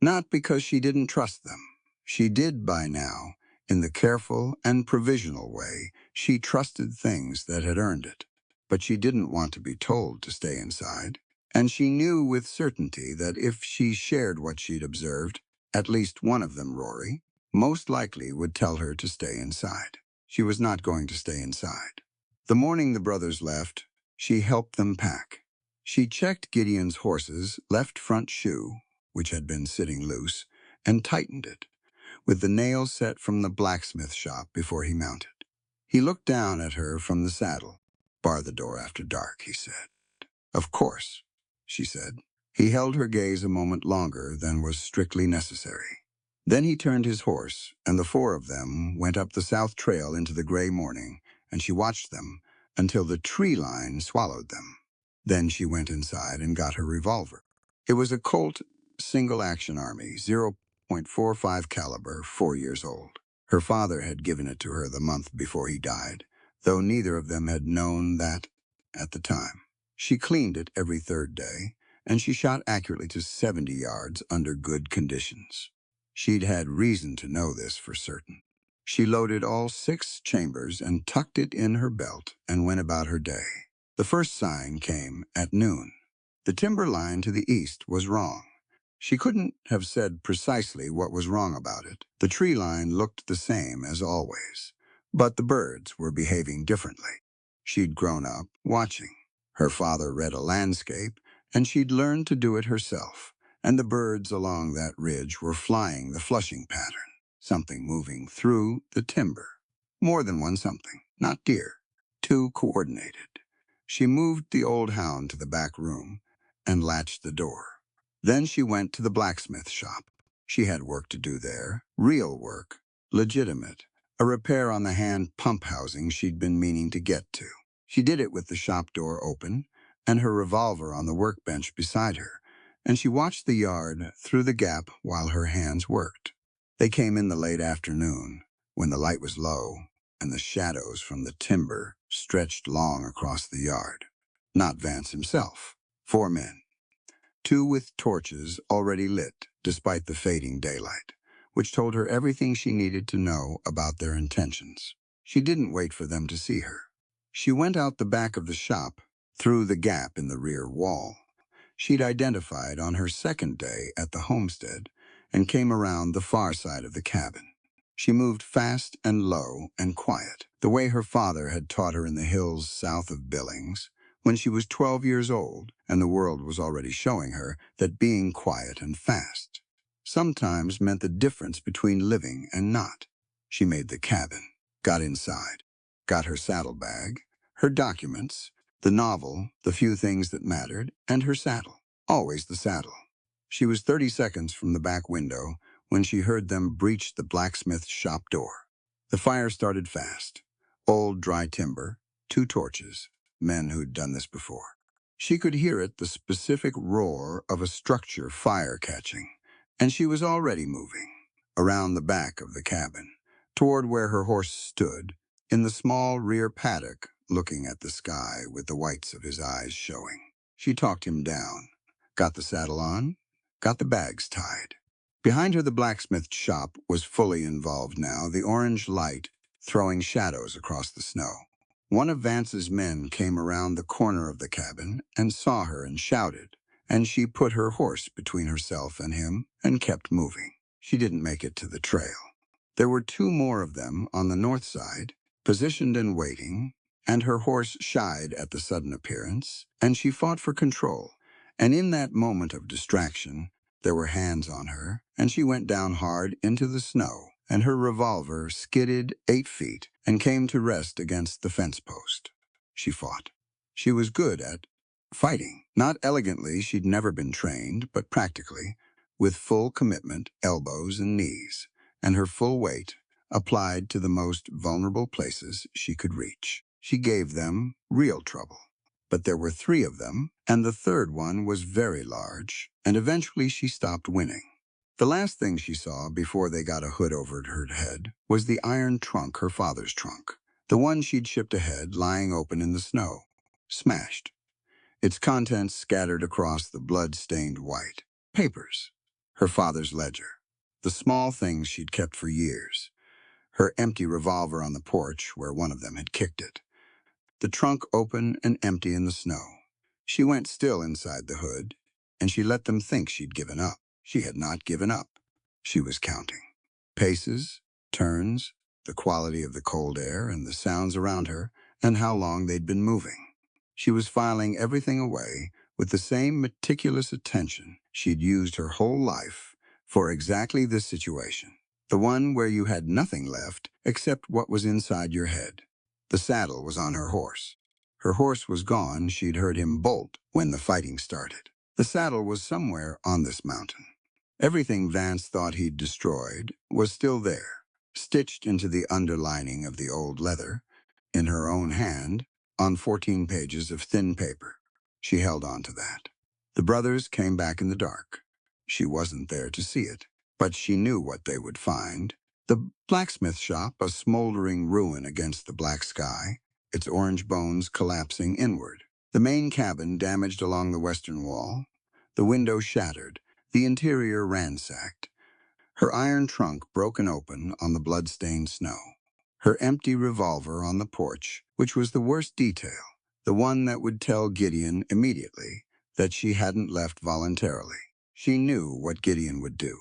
Not because she didn't trust them. She did by now, in the careful and provisional way she trusted things that had earned it. But she didn't want to be told to stay inside. And she knew with certainty that if she shared what she'd observed, at least one of them, Rory, most likely would tell her to stay inside. She was not going to stay inside. The morning the brothers left, she helped them pack. She checked Gideon's horse's left front shoe, which had been sitting loose, and tightened it, with the nail set from the blacksmith shop before he mounted. He looked down at her from the saddle. "Bar the door after dark," he said. "Of course," she said. He held her gaze a moment longer than was strictly necessary. Then he turned his horse, and the 4 of them went up the south trail into the gray morning, and she watched them until the tree line swallowed them. Then she went inside and got her revolver. It was a Colt single-action Army, 0.45 caliber, 4 years old. Her father had given it to her the month before he died, though neither of them had known that at the time. She cleaned it every 3rd day, and she shot accurately to 70 yards under good conditions. She'd had reason to know this for certain. She loaded all 6 chambers and tucked it in her belt and went about her day. The first sign came at noon. The timber line to the east was wrong. She couldn't have said precisely what was wrong about it. The tree line looked the same as always, but the birds were behaving differently. She'd grown up watching. Her father read a landscape, and she'd learned to do it herself, and the birds along that ridge were flying the flushing pattern, something moving through the timber. More than one something, not deer. 2 coordinated. She moved the old hound to the back room and latched the door. Then she went to the blacksmith shop. She had work to do there, real work, legitimate, a repair on the hand pump housing she'd been meaning to get to. She did it with the shop door open and her revolver on the workbench beside her, and she watched the yard through the gap while her hands worked. They came in the late afternoon, when the light was low and the shadows from the timber stretched long across the yard. Not Vance himself. 4 men. 2 with torches already lit, despite the fading daylight, which told her everything she needed to know about their intentions. She didn't wait for them to see her. She went out the back of the shop, through the gap in the rear wall she'd identified on her second day at the homestead, and came around the far side of the cabin. She moved fast and low and quiet, the way her father had taught her in the hills south of Billings, when she was 12 years old, and the world was already showing her that being quiet and fast sometimes meant the difference between living and not. She made the cabin, got inside, got her saddlebag, her documents, the novel, the few things that mattered, and her saddle. Always the saddle. She was 30 seconds from the back window when she heard them breach the blacksmith shop door. The fire started fast. Old dry timber, 2 torches, men who'd done this before. She could hear it, the specific roar of a structure fire catching, and she was already moving around the back of the cabin, toward where her horse stood, in the small rear paddock, looking at the sky with the whites of his eyes showing. She talked him down, got the saddle on, got the bags tied. Behind her, the blacksmith shop was fully involved now, the orange light throwing shadows across the snow. One of Vance's men came around the corner of the cabin and saw her and shouted, and she put her horse between herself and him and kept moving. She didn't make it to the trail. There were 2 more of them on the north side, positioned and waiting, and her horse shied at the sudden appearance, and she fought for control. And in that moment of distraction, there were hands on her, and she went down hard into the snow, and her revolver skidded 8 feet and came to rest against the fence post. She fought. She was good at fighting. Not elegantly, she'd never been trained, but practically, with full commitment, elbows and knees, and her full weight applied to the most vulnerable places she could reach. She gave them real trouble. But there were 3 of them, and the third one was very large, and eventually she stopped winning. The last thing she saw before they got a hood over her head was the iron trunk, her father's trunk, the one she'd shipped ahead, lying open in the snow, smashed, its contents scattered across the blood-stained white. Papers, her father's ledger, the small things she'd kept for years, her empty revolver on the porch where one of them had kicked it, the trunk open and empty in the snow. She went still inside the hood, and she let them think she'd given up. She had not given up. She was counting. Paces, turns, the quality of the cold air and the sounds around her, and how long they'd been moving. She was filing everything away with the same meticulous attention she'd used her whole life for exactly this situation, the one where you had nothing left except what was inside your head. The saddle was on her horse. Her horse was gone. She'd heard him bolt when the fighting started. The saddle was somewhere on this mountain. Everything Vance thought he'd destroyed was still there, stitched into the underlining of the old leather, in her own hand, on 14 pages of thin paper. She held on to that. The brothers came back in the dark. She wasn't there to see it, but she knew what they would find. The blacksmith shop, a smoldering ruin against the black sky, its orange bones collapsing inward. The main cabin damaged along the western wall, the window shattered, the interior ransacked, her iron trunk broken open on the blood-stained snow, her empty revolver on the porch, which was the worst detail, the one that would tell Gideon immediately that she hadn't left voluntarily. She knew what Gideon would do.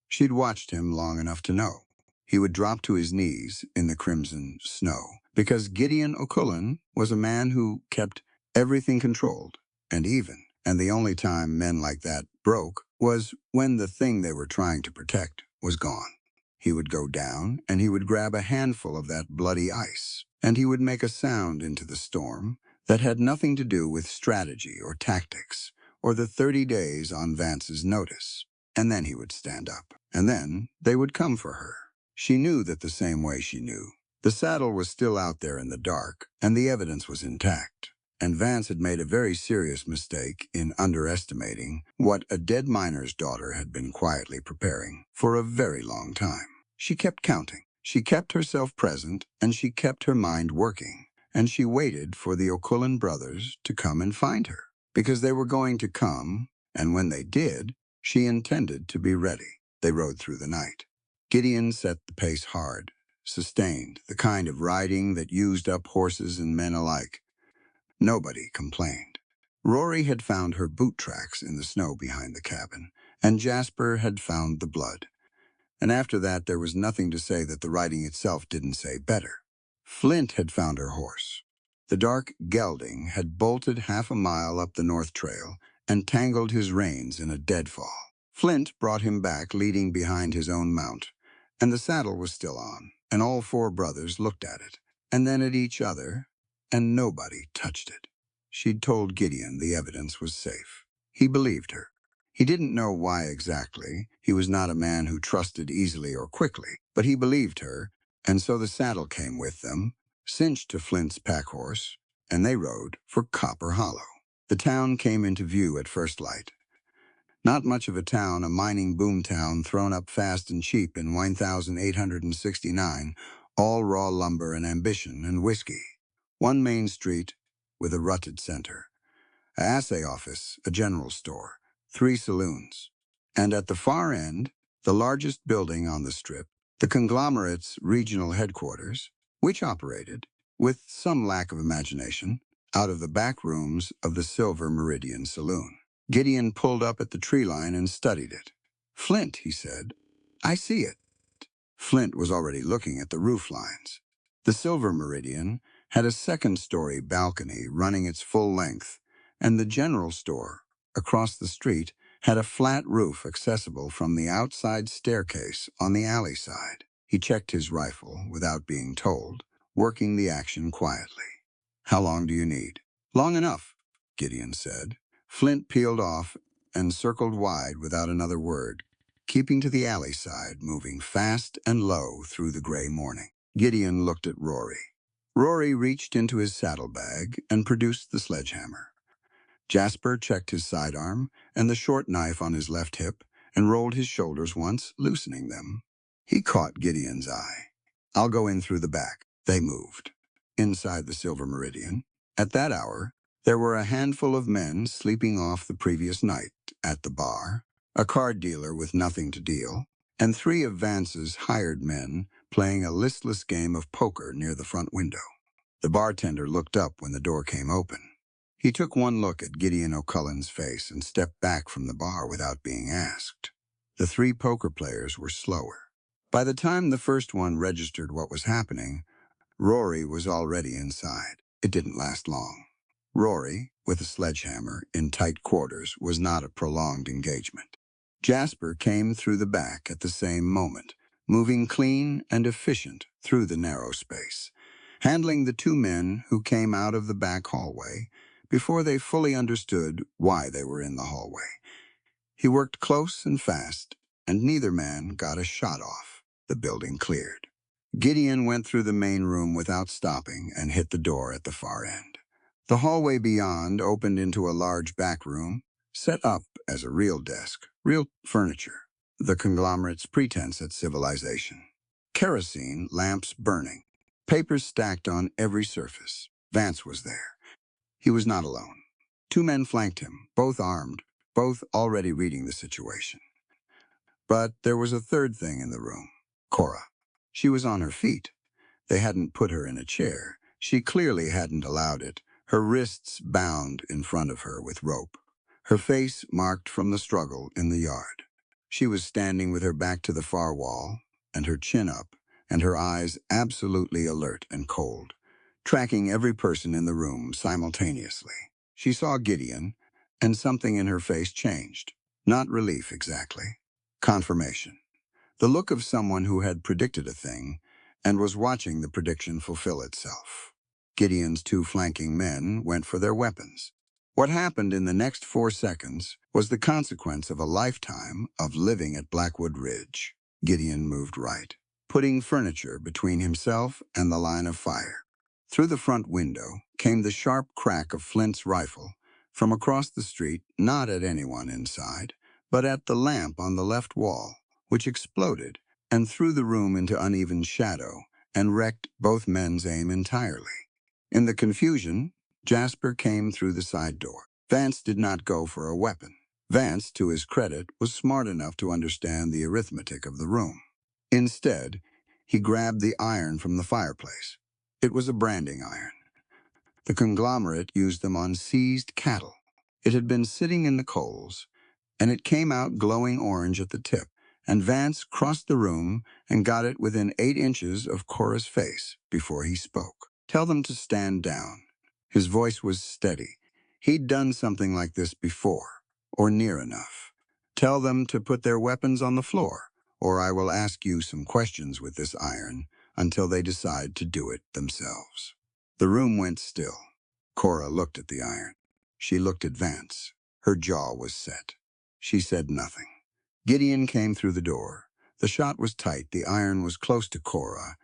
She'd watched him long enough to know. He would drop to his knees in the crimson snow, because Gideon O'Cullen was a man who kept everything controlled and even, and the only time men like that broke was when the thing they were trying to protect was gone. He would go down, and he would grab a handful of that bloody ice, and he would make a sound into the storm that had nothing to do with strategy or tactics or the 30 days on Vance's notice. And then he would stand up. And then they would come for her. She knew that the same way she knew. The saddle was still out there in the dark, and the evidence was intact. And Vance had made a very serious mistake in underestimating what a dead miner's daughter had been quietly preparing for a very long time. She kept counting. She kept herself present, and she kept her mind working. And she waited for the O'Cullen brothers to come and find her, because they were going to come, and when they did, she intended to be ready. They rode through the night. Gideon set the pace hard, sustained, the kind of riding that used up horses and men alike. Nobody complained. Rory had found her boot tracks in the snow behind the cabin, and Jasper had found the blood. And after that, there was nothing to say that the riding itself didn't say better. Flint had found her horse. The dark gelding had bolted 1/2 mile up the North Trail and tangled his reins in a deadfall. Flint brought him back leading behind his own mount, and the saddle was still on, and all 4 brothers looked at it, and then at each other, and nobody touched it. She'd told Gideon the evidence was safe. He believed her. He didn't know why exactly. He was not a man who trusted easily or quickly, but he believed her, and so the saddle came with them, cinched to Flint's pack horse, and they rode for Copper Hollow. The town came into view at first light. Not much of a town, a mining boom town thrown up fast and cheap in 1869, all raw lumber and ambition and whiskey. One main street with a rutted center, an assay office, a general store, 3 saloons, and at the far end, the largest building on the strip, the conglomerate's regional headquarters, which operated, with some lack of imagination, out of the back rooms of the Silver Meridian Saloon. Gideon pulled up at the tree line and studied it. "Flint," he said, "I see it." Flint was already looking at the roof lines. The Silver Meridian had a 2nd-story balcony running its full length, and the general store, across the street, had a flat roof accessible from the outside staircase on the alley side. He checked his rifle without being told, working the action quietly. "How long do you need?" "Long enough," Gideon said. Flint peeled off and circled wide without another word, keeping to the alley side, moving fast and low through the gray morning. Gideon looked at Rory. Rory reached into his saddlebag and produced the sledgehammer. Jasper checked his sidearm and the short knife on his left hip and rolled his shoulders once, loosening them. He caught Gideon's eye. "I'll go in through the back." They moved. Inside the Silver Meridian, at that hour, there were a handful of men sleeping off the previous night at the bar, a card dealer with nothing to deal, and 3 of Vance's hired men playing a listless game of poker near the front window. The bartender looked up when the door came open. He took one look at Gideon O'Cullen's face and stepped back from the bar without being asked. The 3 poker players were slower. By the time the first one registered what was happening, Rory was already inside. It didn't last long. Rory, with a sledgehammer in tight quarters, was not a prolonged engagement. Jasper came through the back at the same moment, moving clean and efficient through the narrow space, handling the 2 men who came out of the back hallway before they fully understood why they were in the hallway. He worked close and fast, and neither man got a shot off. The building cleared. Gideon went through the main room without stopping and hit the door at the far end. The hallway beyond opened into a large back room, set up as a real desk, real furniture, the conglomerate's pretense at civilization. Kerosene lamps burning, papers stacked on every surface. Vance was there. He was not alone. 2 men flanked him, both armed, both already reading the situation. But there was a third thing in the room. Cora. She was on her feet. They hadn't put her in a chair. She clearly hadn't allowed it, her wrists bound in front of her with rope, her face marked from the struggle in the yard. She was standing with her back to the far wall, and her chin up, and her eyes absolutely alert and cold, tracking every person in the room simultaneously. She saw Gideon, and something in her face changed. Not relief exactly. Confirmation. The look of someone who had predicted a thing and was watching the prediction fulfill itself. Gideon's 2 flanking men went for their weapons. What happened in the next 4 seconds was the consequence of a lifetime of living at Blackwood Ridge. Gideon moved right, putting furniture between himself and the line of fire. Through the front window came the sharp crack of Flint's rifle from across the street, not at anyone inside, but at the lamp on the left wall, which exploded and threw the room into uneven shadow and wrecked both men's aim entirely. In the confusion, Jasper came through the side door. Vance did not go for a weapon. Vance, to his credit, was smart enough to understand the arithmetic of the room. Instead, he grabbed the iron from the fireplace. It was a branding iron. The conglomerate used them on seized cattle. It had been sitting in the coals, and it came out glowing orange at the tip, and Vance crossed the room and got it within 8 inches of Cora's face before he spoke. "Tell them to stand down." His voice was steady. He'd done something like this before, or near enough. "Tell them to put their weapons on the floor, or I will ask you some questions with this iron until they decide to do it themselves." The room went still. Cora looked at the iron. She looked at Vance. Her jaw was set. She said nothing. Gideon came through the door. The shot was tight, the iron was close to Cora,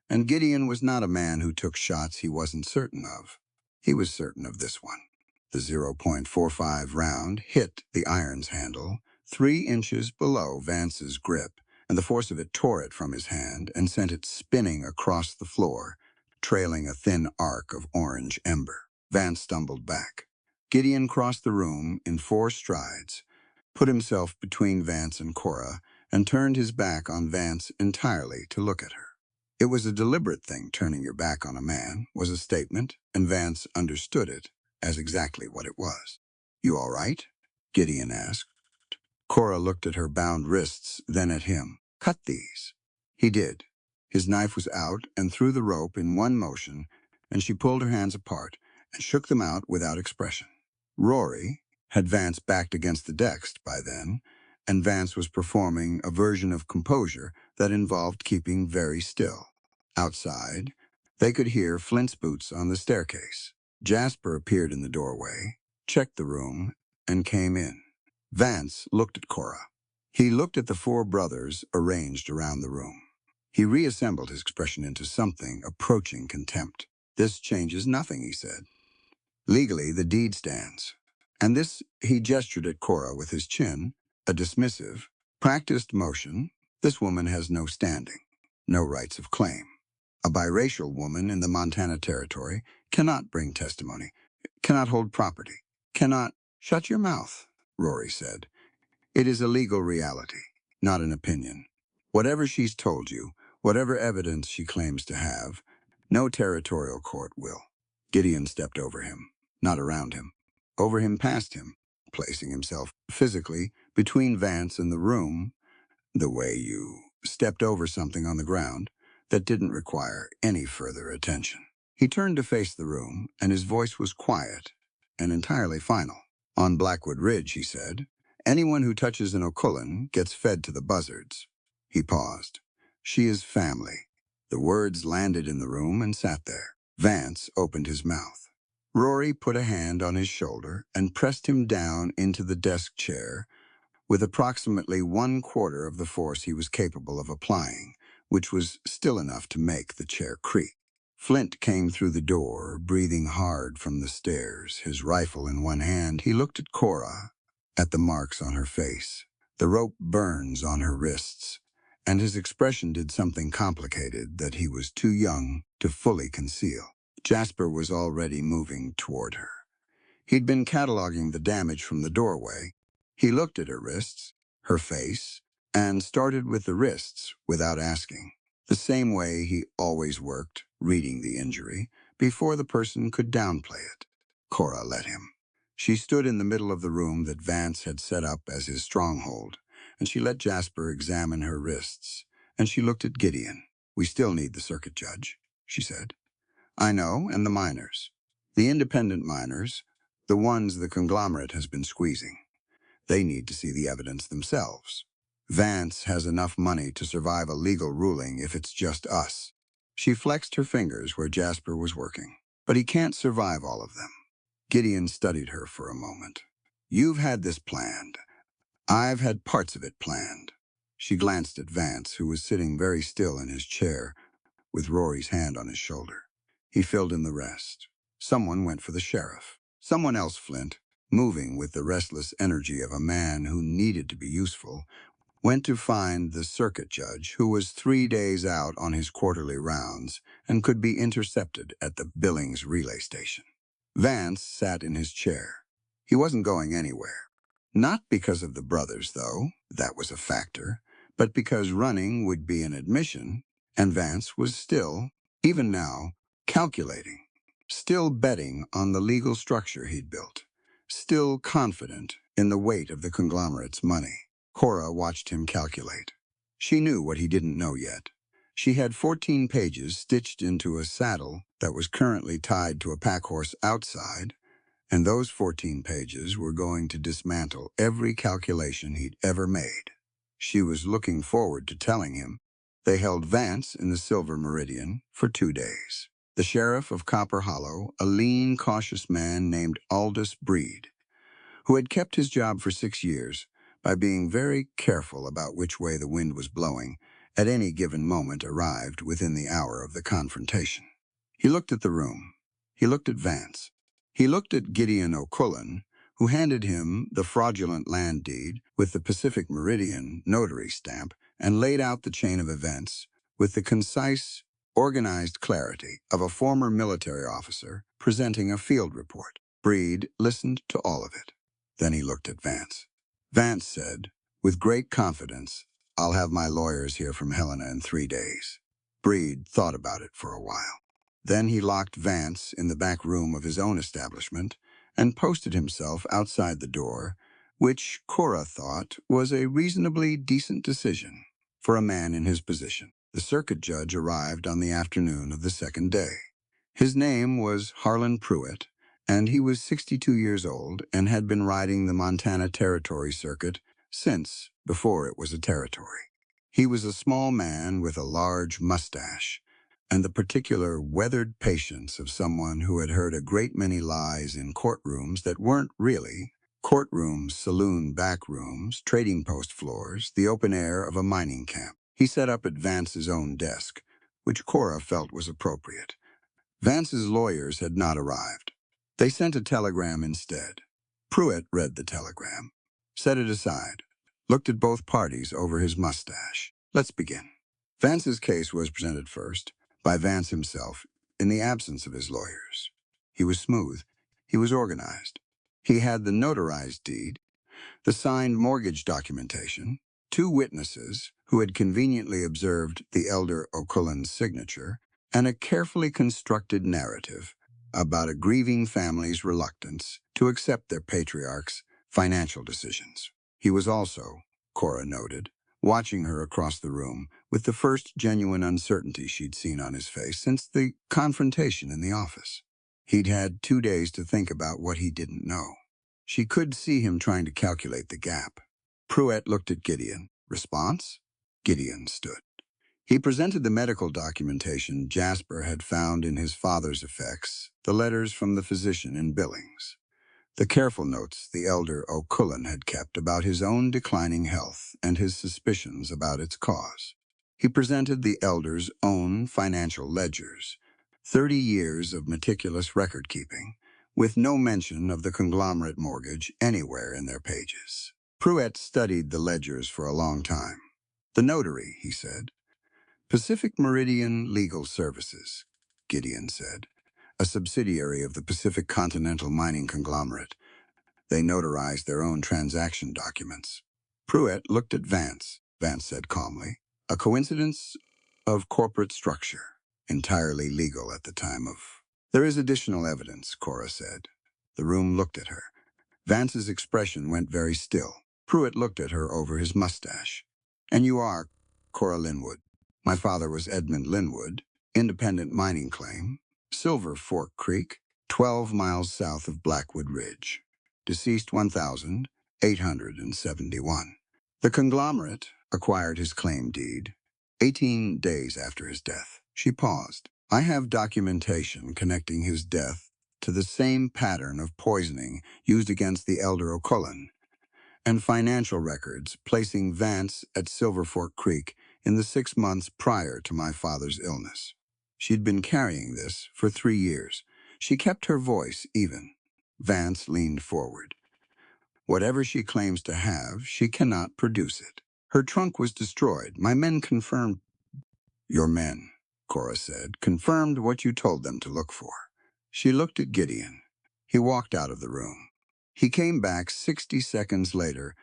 and Gideon was not a man who took shots he wasn't certain of. He was certain of this one. The .45 round hit the iron's handle 3 inches below Vance's grip, and the force of it tore it from his hand and sent it spinning across the floor, trailing a thin arc of orange ember. Vance stumbled back. Gideon crossed the room in 4 strides, put himself between Vance and Cora, and turned his back on Vance entirely to look at her. It was a deliberate thing. Turning your back on a man was a statement, and Vance understood it as exactly what it was. "You all right?" Gideon asked. Cora looked at her bound wrists, then at him. "Cut these." He did. His knife was out and through the rope in one motion, and she pulled her hands apart and shook them out without expression. Rory had Vance backed against the desk by then, and Vance was performing a version of composure that involved keeping very still. Outside, they could hear Flint's boots on the staircase. Jasper appeared in the doorway, checked the room, and came in. Vance looked at Cora. He looked at the 4 brothers arranged around the room. He reassembled his expression into something approaching contempt. "This changes nothing," he said. "Legally, the deed stands." And this, he gestured at Cora with his chin, a dismissive, practiced motion. "This woman has no standing, no rights of claim. A biracial woman in the Montana Territory cannot bring testimony, cannot hold property, cannot—" "Shut your mouth," Rory said. "It is a legal reality, not an opinion. Whatever she's told you, whatever evidence she claims to have, no territorial court will." Gideon stepped over him, not around him, over him, past him, placing himself physically between Vance and the room, the way you stepped over something on the ground that didn't require any further attention. He turned to face the room, and his voice was quiet and entirely final. "On Blackwood Ridge," he said, "anyone who touches an O'Cullen gets fed to the buzzards." He paused. "She is family." The words landed in the room and sat there. Vance opened his mouth. Rory put a hand on his shoulder and pressed him down into the desk chair with approximately 1/4 of the force he was capable of applying, which was still enough to make the chair creak. Flint came through the door, breathing hard from the stairs, his rifle in one hand. He looked at Cora, at the marks on her face, the rope burns on her wrists, and his expression did something complicated that he was too young to fully conceal. Jasper was already moving toward her. He'd been cataloging the damage from the doorway. He looked at her wrists, her face, and started with the wrists without asking. The same way he always worked, reading the injury, before the person could downplay it. Cora let him. She stood in the middle of the room that Vance had set up as his stronghold, and she let Jasper examine her wrists, and she looked at Gideon. "We still need the circuit judge," she said. "I know, and the miners. The independent miners, the ones the conglomerate has been squeezing. They need to see the evidence themselves. Vance has enough money to survive a legal ruling if it's just us." She flexed her fingers where Jasper was working. "But he can't survive all of them. Gideon studied her for a moment. You've had this planned. I've had parts of it planned. She glanced at Vance, who was sitting very still in his chair, with Rory's hand on his shoulder. He filled in the rest. Someone went for the sheriff. Someone else, Flint, moving with the restless energy of a man who needed to be useful, went to find the circuit judge, who was 3 days out on his quarterly rounds and could be intercepted at the Billings relay station. Vance sat in his chair. He wasn't going anywhere. Not because of the brothers, though, that was a factor, but because running would be an admission, and Vance was still, even now, calculating, still betting on the legal structure he'd built, still confident in the weight of the conglomerate's money. Cora watched him calculate. She knew what he didn't know yet. She had 14 pages stitched into a saddle that was currently tied to a packhorse outside, and those 14 pages were going to dismantle every calculation he'd ever made. She was looking forward to telling him. They held Vance in the Silver Meridian for 2 days. The sheriff of Copper Hollow, a lean, cautious man named Aldous Breed, who had kept his job for 6 years by being very careful about which way the wind was blowing, at any given moment arrived within the hour of the confrontation. He looked at the room. He looked at Vance. He looked at Gideon O'Cullen, who handed him the fraudulent land deed with the Pacific Meridian notary stamp and laid out the chain of events with the concise, organized clarity of a former military officer presenting a field report. Breed listened to all of it. Then he looked at Vance. Vance said, with great confidence, "I'll have my lawyers here from Helena in 3 days." Breed thought about it for a while. Then he locked Vance in the back room of his own establishment and posted himself outside the door, which Cora thought was a reasonably decent decision for a man in his position. The circuit judge arrived on the afternoon of the second day. His name was Harlan Pruitt, and he was 62 years old and had been riding the Montana Territory Circuit since before it was a territory. He was a small man with a large mustache and the particular weathered patience of someone who had heard a great many lies in courtrooms that weren't really courtrooms, saloon back rooms, trading post floors, the open air of a mining camp. He sat up at Vance's own desk, which Cora felt was appropriate. Vance's lawyers had not arrived. They sent a telegram instead. Pruitt read the telegram, set it aside, looked at both parties over his mustache. Let's begin. Vance's case was presented first by Vance himself in the absence of his lawyers. He was smooth. He was organized. He had the notarized deed, the signed mortgage documentation, 2 witnesses who had conveniently observed the elder O'Cullen's signature, and a carefully constructed narrative about a grieving family's reluctance to accept their patriarch's financial decisions. He was also, Cora noted, watching her across the room with the first genuine uncertainty she'd seen on his face since the confrontation in the office. He'd had 2 days to think about what he didn't know. She could see him trying to calculate the gap. Pruitt looked at Gideon. Response? Gideon stood. He presented the medical documentation Jasper had found in his father's effects, the letters from the physician in Billings, the careful notes the elder O'Cullen had kept about his own declining health and his suspicions about its cause. He presented the elder's own financial ledgers, 30 years of meticulous record-keeping, with no mention of the conglomerate mortgage anywhere in their pages. Pruitt studied the ledgers for a long time. "The notary," he said. "Pacific Meridian Legal Services," Gideon said, "a subsidiary of the Pacific Continental Mining Conglomerate. They notarized their own transaction documents." Pruitt looked at Vance. Vance said calmly, "A coincidence of corporate structure, entirely legal at the time of..." "There is additional evidence," Cora said. The room looked at her. Vance's expression went very still. Pruitt looked at her over his mustache. "And you are Cora Linwood." "My father was Edmund Linwood, independent mining claim, Silver Fork Creek, 12 miles south of Blackwood Ridge. Deceased 1871. The conglomerate acquired his claim deed 18 days after his death." She paused. "I have documentation connecting his death to the same pattern of poisoning used against the elder O'Cullen, and financial records placing Vance at Silver Fork Creek in the 6 months prior to my father's illness. She'd been carrying this for 3 years. She kept her voice even. Vance leaned forward. Whatever she claims to have, she cannot produce it. Her trunk was destroyed. My men confirmed. Your men, Cora said, confirmed what you told them to look for. She looked at Gideon. He walked out of the room. He came back 60 seconds later,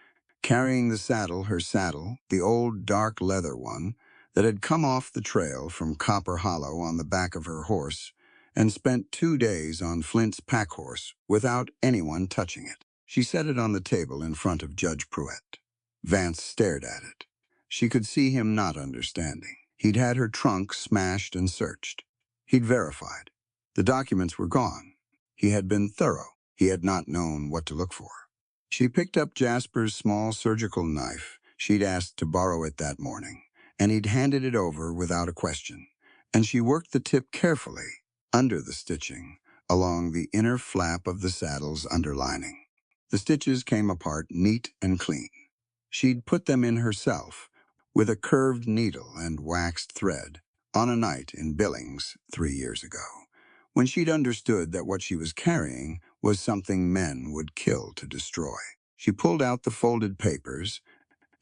carrying the saddle, her saddle, the old dark leather one, that had come off the trail from Copper Hollow on the back of her horse, and spent 2 days on Flint's pack horse without anyone touching it. She set it on the table in front of Judge Pruitt. Vance stared at it. She could see him not understanding. He'd had her trunk smashed and searched. He'd verified. The documents were gone. He had been thorough. He had not known what to look for. She picked up Jasper's small surgical knife. She'd asked to borrow it that morning, and he'd handed it over without a question. And she worked the tip carefully, under the stitching, along the inner flap of the saddle's underlining. The stitches came apart neat and clean. She'd put them in herself, with a curved needle and waxed thread, on a night in Billings 3 years ago, when she'd understood that what she was carrying was something men would kill to destroy. She pulled out the folded papers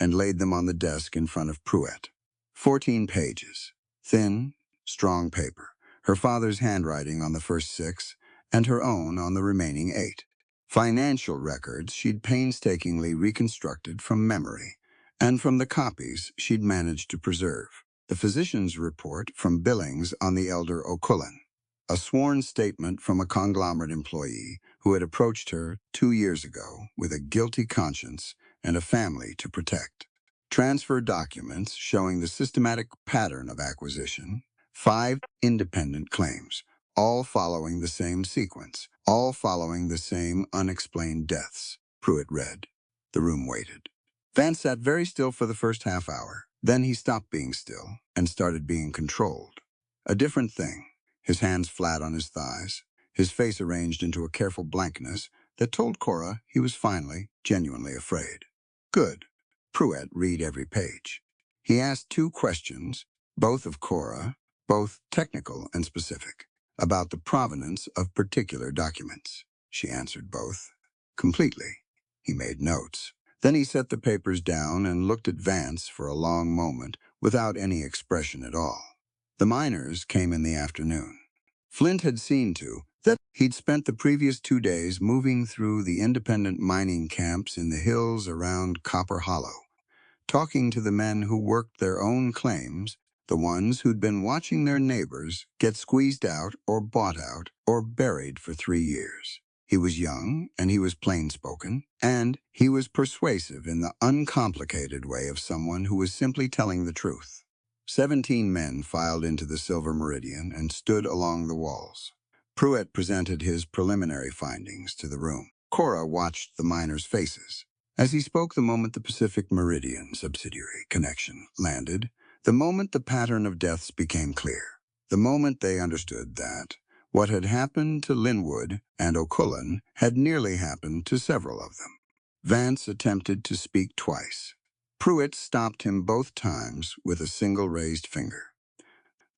and laid them on the desk in front of Pruitt. 14 pages, thin, strong paper, her father's handwriting on the first 6, and her own on the remaining 8. Financial records she'd painstakingly reconstructed from memory, and from the copies she'd managed to preserve. The physician's report from Billings on the elder O'Cullen, a sworn statement from a conglomerate employee who had approached her 2 years ago with a guilty conscience and a family to protect. Transfer documents showing the systematic pattern of acquisition, 5 independent claims, all following the same sequence, all following the same unexplained deaths. Pruitt read. The room waited. Vance sat very still for the first half hour. Then he stopped being still and started being controlled. A different thing, his hands flat on his thighs, his face arranged into a careful blankness that told Cora he was finally, genuinely afraid. Good. Pruitt read every page. He asked 2 questions, both of Cora, both technical and specific, about the provenance of particular documents. She answered both. Completely. He made notes. Then he set the papers down and looked at Vance for a long moment without any expression at all. The miners came in the afternoon. Flint had seen to that he'd spent the previous 2 days moving through the independent mining camps in the hills around Copper Hollow, talking to the men who worked their own claims, the ones who'd been watching their neighbors get squeezed out or bought out or buried for 3 years. He was young, and he was plain-spoken, and he was persuasive in the uncomplicated way of someone who was simply telling the truth. 17 men filed into the Silver Meridian and stood along the walls. Pruitt presented his preliminary findings to the room. Cora watched the miners' faces. As he spoke, the moment the Pacific Meridian subsidiary connection landed, the moment the pattern of deaths became clear, the moment they understood that what had happened to Linwood and O'Cullen had nearly happened to several of them. Vance attempted to speak twice. Pruitt stopped him both times with a single raised finger.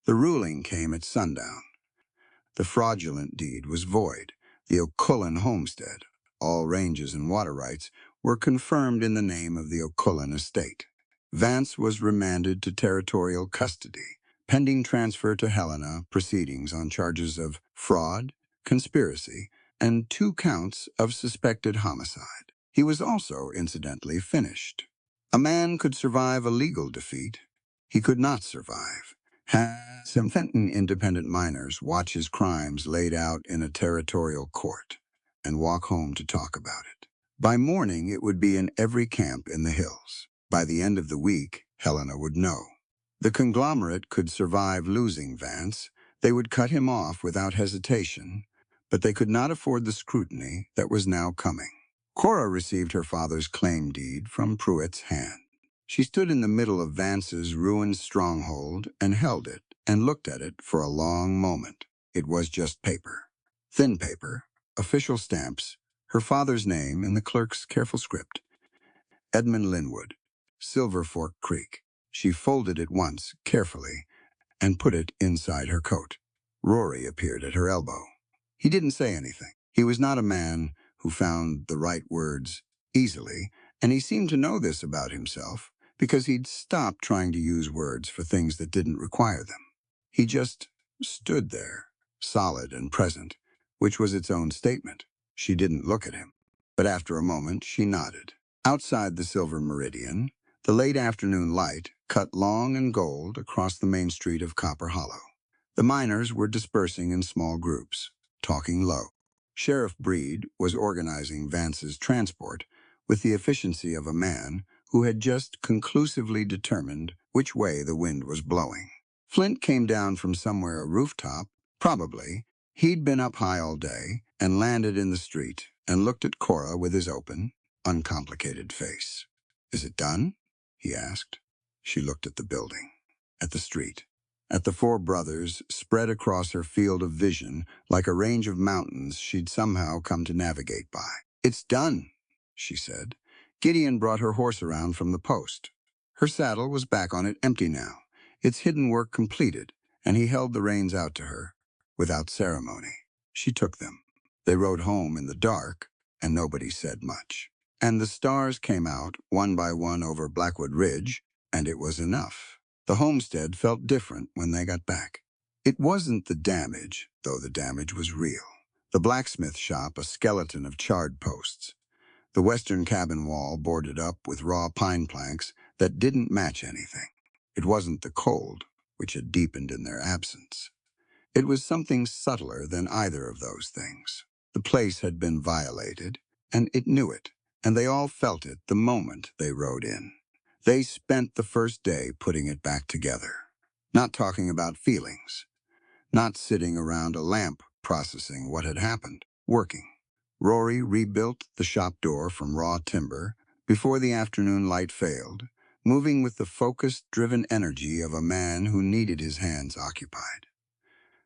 The ruling came at sundown. The fraudulent deed was void. The O'Cullen homestead, all ranges and water rights, were confirmed in the name of the O'Cullen estate. Vance was remanded to territorial custody, pending transfer to Helena proceedings on charges of fraud, conspiracy, and 2 counts of suspected homicide. He was also, incidentally, finished. A man could survive a legal defeat. He could not survive. Have some Fenton independent miners watch his crimes laid out in a territorial court and walk home to talk about it. By morning, it would be in every camp in the hills. By the end of the week, Helena would know. The conglomerate could survive losing Vance. They would cut him off without hesitation, but they could not afford the scrutiny that was now coming. Cora received her father's claim deed from Pruitt's hand. She stood in the middle of Vance's ruined stronghold and held it and looked at it for a long moment. It was just paper. Thin paper, official stamps, her father's name in the clerk's careful script. Edmund Linwood, Silver Fork Creek. She folded it once, carefully, and put it inside her coat. Rory appeared at her elbow. He didn't say anything. He was not a man who found the right words easily, and he seemed to know this about himself because he'd stopped trying to use words for things that didn't require them. He just stood there, solid and present, which was its own statement. She didn't look at him, but after a moment she nodded. Outside the Silver Meridian, the late afternoon light cut long and gold across the main street of Copper Hollow. The miners were dispersing in small groups, talking low. Sheriff Breed was organizing Vance's transport with the efficiency of a man who had just conclusively determined which way the wind was blowing. Flint came down from somewhere a rooftop, probably. He'd been up high all day and landed in the street and looked at Cora with his open, uncomplicated face. "Is it done?" he asked. She looked at the building, at the street, at the four brothers spread across her field of vision like a range of mountains she'd somehow come to navigate by. "It's done," she said. Gideon brought her horse around from the post. Her saddle was back on it, empty now, its hidden work completed, and he held the reins out to her, without ceremony. She took them. They rode home in the dark, and nobody said much. And the stars came out one by one over Blackwood Ridge, and it was enough. The homestead felt different when they got back. It wasn't the damage, though the damage was real. The blacksmith shop a skeleton of charred posts. The western cabin wall boarded up with raw pine planks that didn't match anything. It wasn't the cold, which had deepened in their absence. It was something subtler than either of those things. The place had been violated, and it knew it, and they all felt it the moment they rode in. They spent the first day putting it back together, not talking about feelings, not sitting around a lamp processing what had happened, working. Rory rebuilt the shop door from raw timber before the afternoon light failed, moving with the focused, driven energy of a man who needed his hands occupied.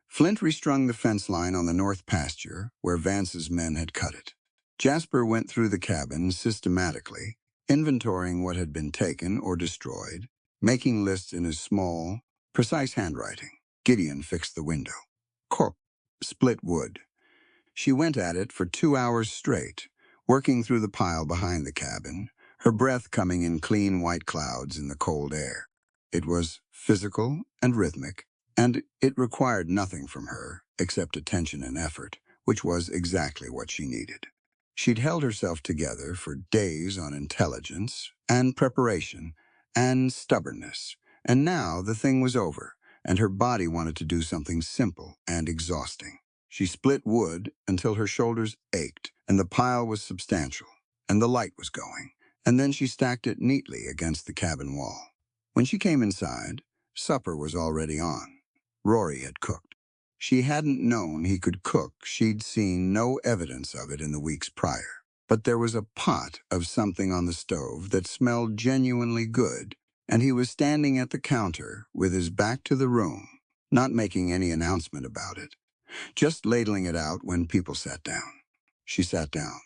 Flint restrung the fence line on the north pasture where Vance's men had cut it. Jasper went through the cabin systematically, inventorying what had been taken or destroyed, making lists in his small, precise handwriting. Gideon fixed the window. Corp split wood. She went at it for 2 hours straight, working through the pile behind the cabin, her breath coming in clean white clouds in the cold air. It was physical and rhythmic, and it required nothing from her except attention and effort, which was exactly what she needed. She'd held herself together for days on intelligence and preparation and stubbornness, and now the thing was over, and her body wanted to do something simple and exhausting. She split wood until her shoulders ached, and the pile was substantial, and the light was going, and then she stacked it neatly against the cabin wall. When she came inside, supper was already on. Rory had cooked. She hadn't known he could cook. She'd seen no evidence of it in the weeks prior. But there was a pot of something on the stove that smelled genuinely good, and he was standing at the counter with his back to the room, not making any announcement about it, just ladling it out when people sat down. She sat down.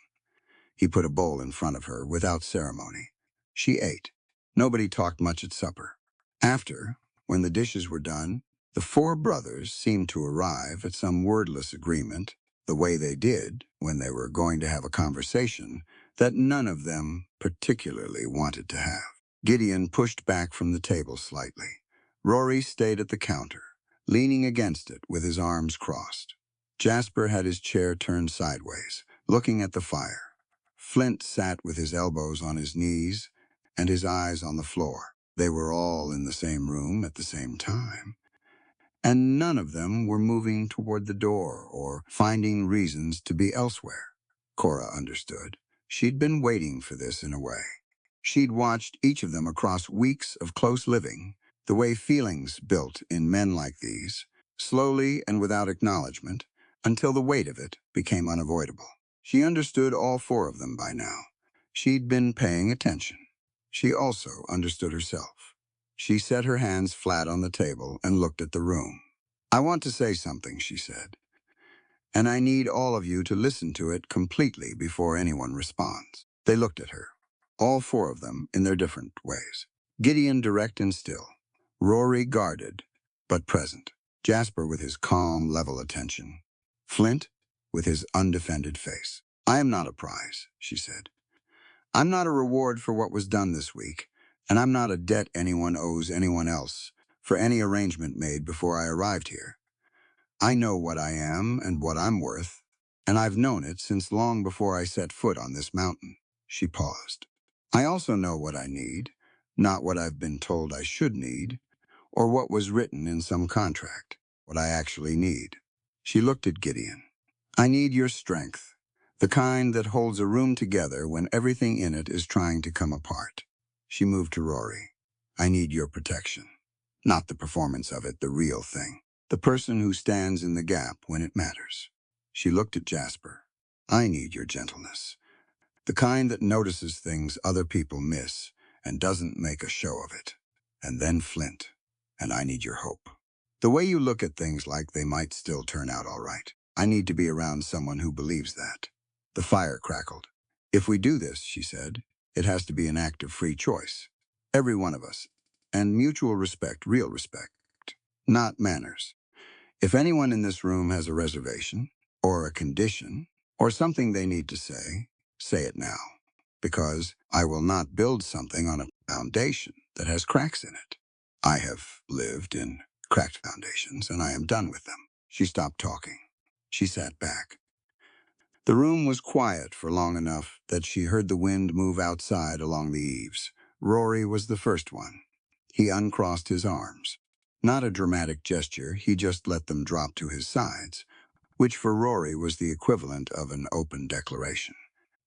He put a bowl in front of her without ceremony. She ate. Nobody talked much at supper. After, when the dishes were done, the four brothers seemed to arrive at some wordless agreement, the way they did when they were going to have a conversation that none of them particularly wanted to have. Gideon pushed back from the table slightly. Rory stayed at the counter, leaning against it with his arms crossed. Jasper had his chair turned sideways, looking at the fire. Flint sat with his elbows on his knees and his eyes on the floor. They were all in the same room at the same time, and none of them were moving toward the door or finding reasons to be elsewhere. Cora understood. She'd been waiting for this in a way. She'd watched each of them across weeks of close living, the way feelings built in men like these, slowly and without acknowledgement, until the weight of it became unavoidable. She understood all four of them by now. She'd been paying attention. She also understood herself. She set her hands flat on the table and looked at the room. "I want to say something," she said. and I need all of you to listen to it completely before anyone responds. They looked at her, all four of them in their different ways. Gideon direct and still, Rory guarded but present, Jasper with his calm, level attention, Flint with his undefended face. I am not a prize, she said. I'm not a reward for what was done this week, and I'm not a debt anyone owes anyone else for any arrangement made before I arrived here. I know what I am and what I'm worth, and I've known it since long before I set foot on this mountain. She paused. I also know what I need, not what I've been told I should need, or what was written in some contract, what I actually need. She looked at Gideon. I need your strength, the kind that holds a room together when everything in it is trying to come apart. She moved to Rory. I need your protection, not the performance of it, the real thing. The person who stands in the gap when it matters. She looked at Jasper. I need your gentleness, the kind that notices things other people miss and doesn't make a show of it. And then Flint, and I need your hope. The way you look at things like they might still turn out all right. I need to be around someone who believes that. The fire crackled. If we do this, she said, it has to be an act of free choice. Every one of us. And mutual respect, real respect, not manners. If anyone in this room has a reservation, or a condition, or something they need to say it now. Because I will not build something on a foundation that has cracks in it. I have lived in cracked foundations, and I am done with them. She stopped talking. She sat back. The room was quiet for long enough that she heard the wind move outside along the eaves. Rory was the first one. He uncrossed his arms. Not a dramatic gesture, he just let them drop to his sides, which for Rory was the equivalent of an open declaration.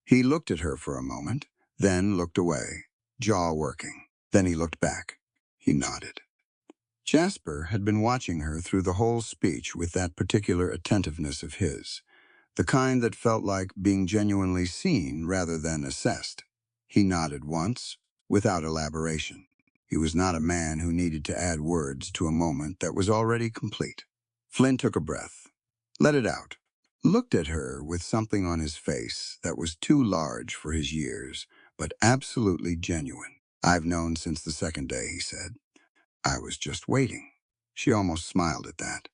He looked at her for a moment, then looked away, jaw working. Then he looked back. He nodded. Jasper had been watching her through the whole speech with that particular attentiveness of his, the kind that felt like being genuinely seen rather than assessed. He nodded once, without elaboration. He was not a man who needed to add words to a moment that was already complete. Flynn took a breath, let it out, looked at her with something on his face that was too large for his years, but absolutely genuine. I've known since the second day, he said. I was just waiting. She almost smiled at that.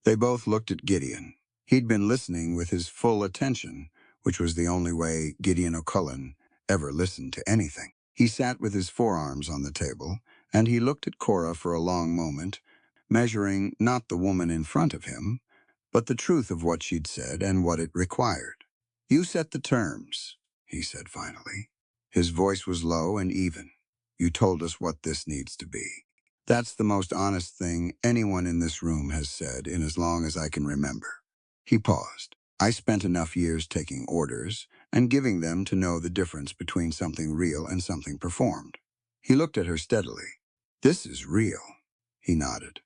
They both looked at Gideon. He'd been listening with his full attention, which was the only way Gideon O'Cullen ever listened to anything. He sat with his forearms on the table, and he looked at Cora for a long moment, measuring not the woman in front of him, but the truth of what she'd said and what it required. You set the terms, he said finally. His voice was low and even. You told us what this needs to be. That's the most honest thing anyone in this room has said in as long as I can remember. He paused. I spent enough years taking orders and giving them to know the difference between something real and something performed. He looked at her steadily. This is real. He nodded.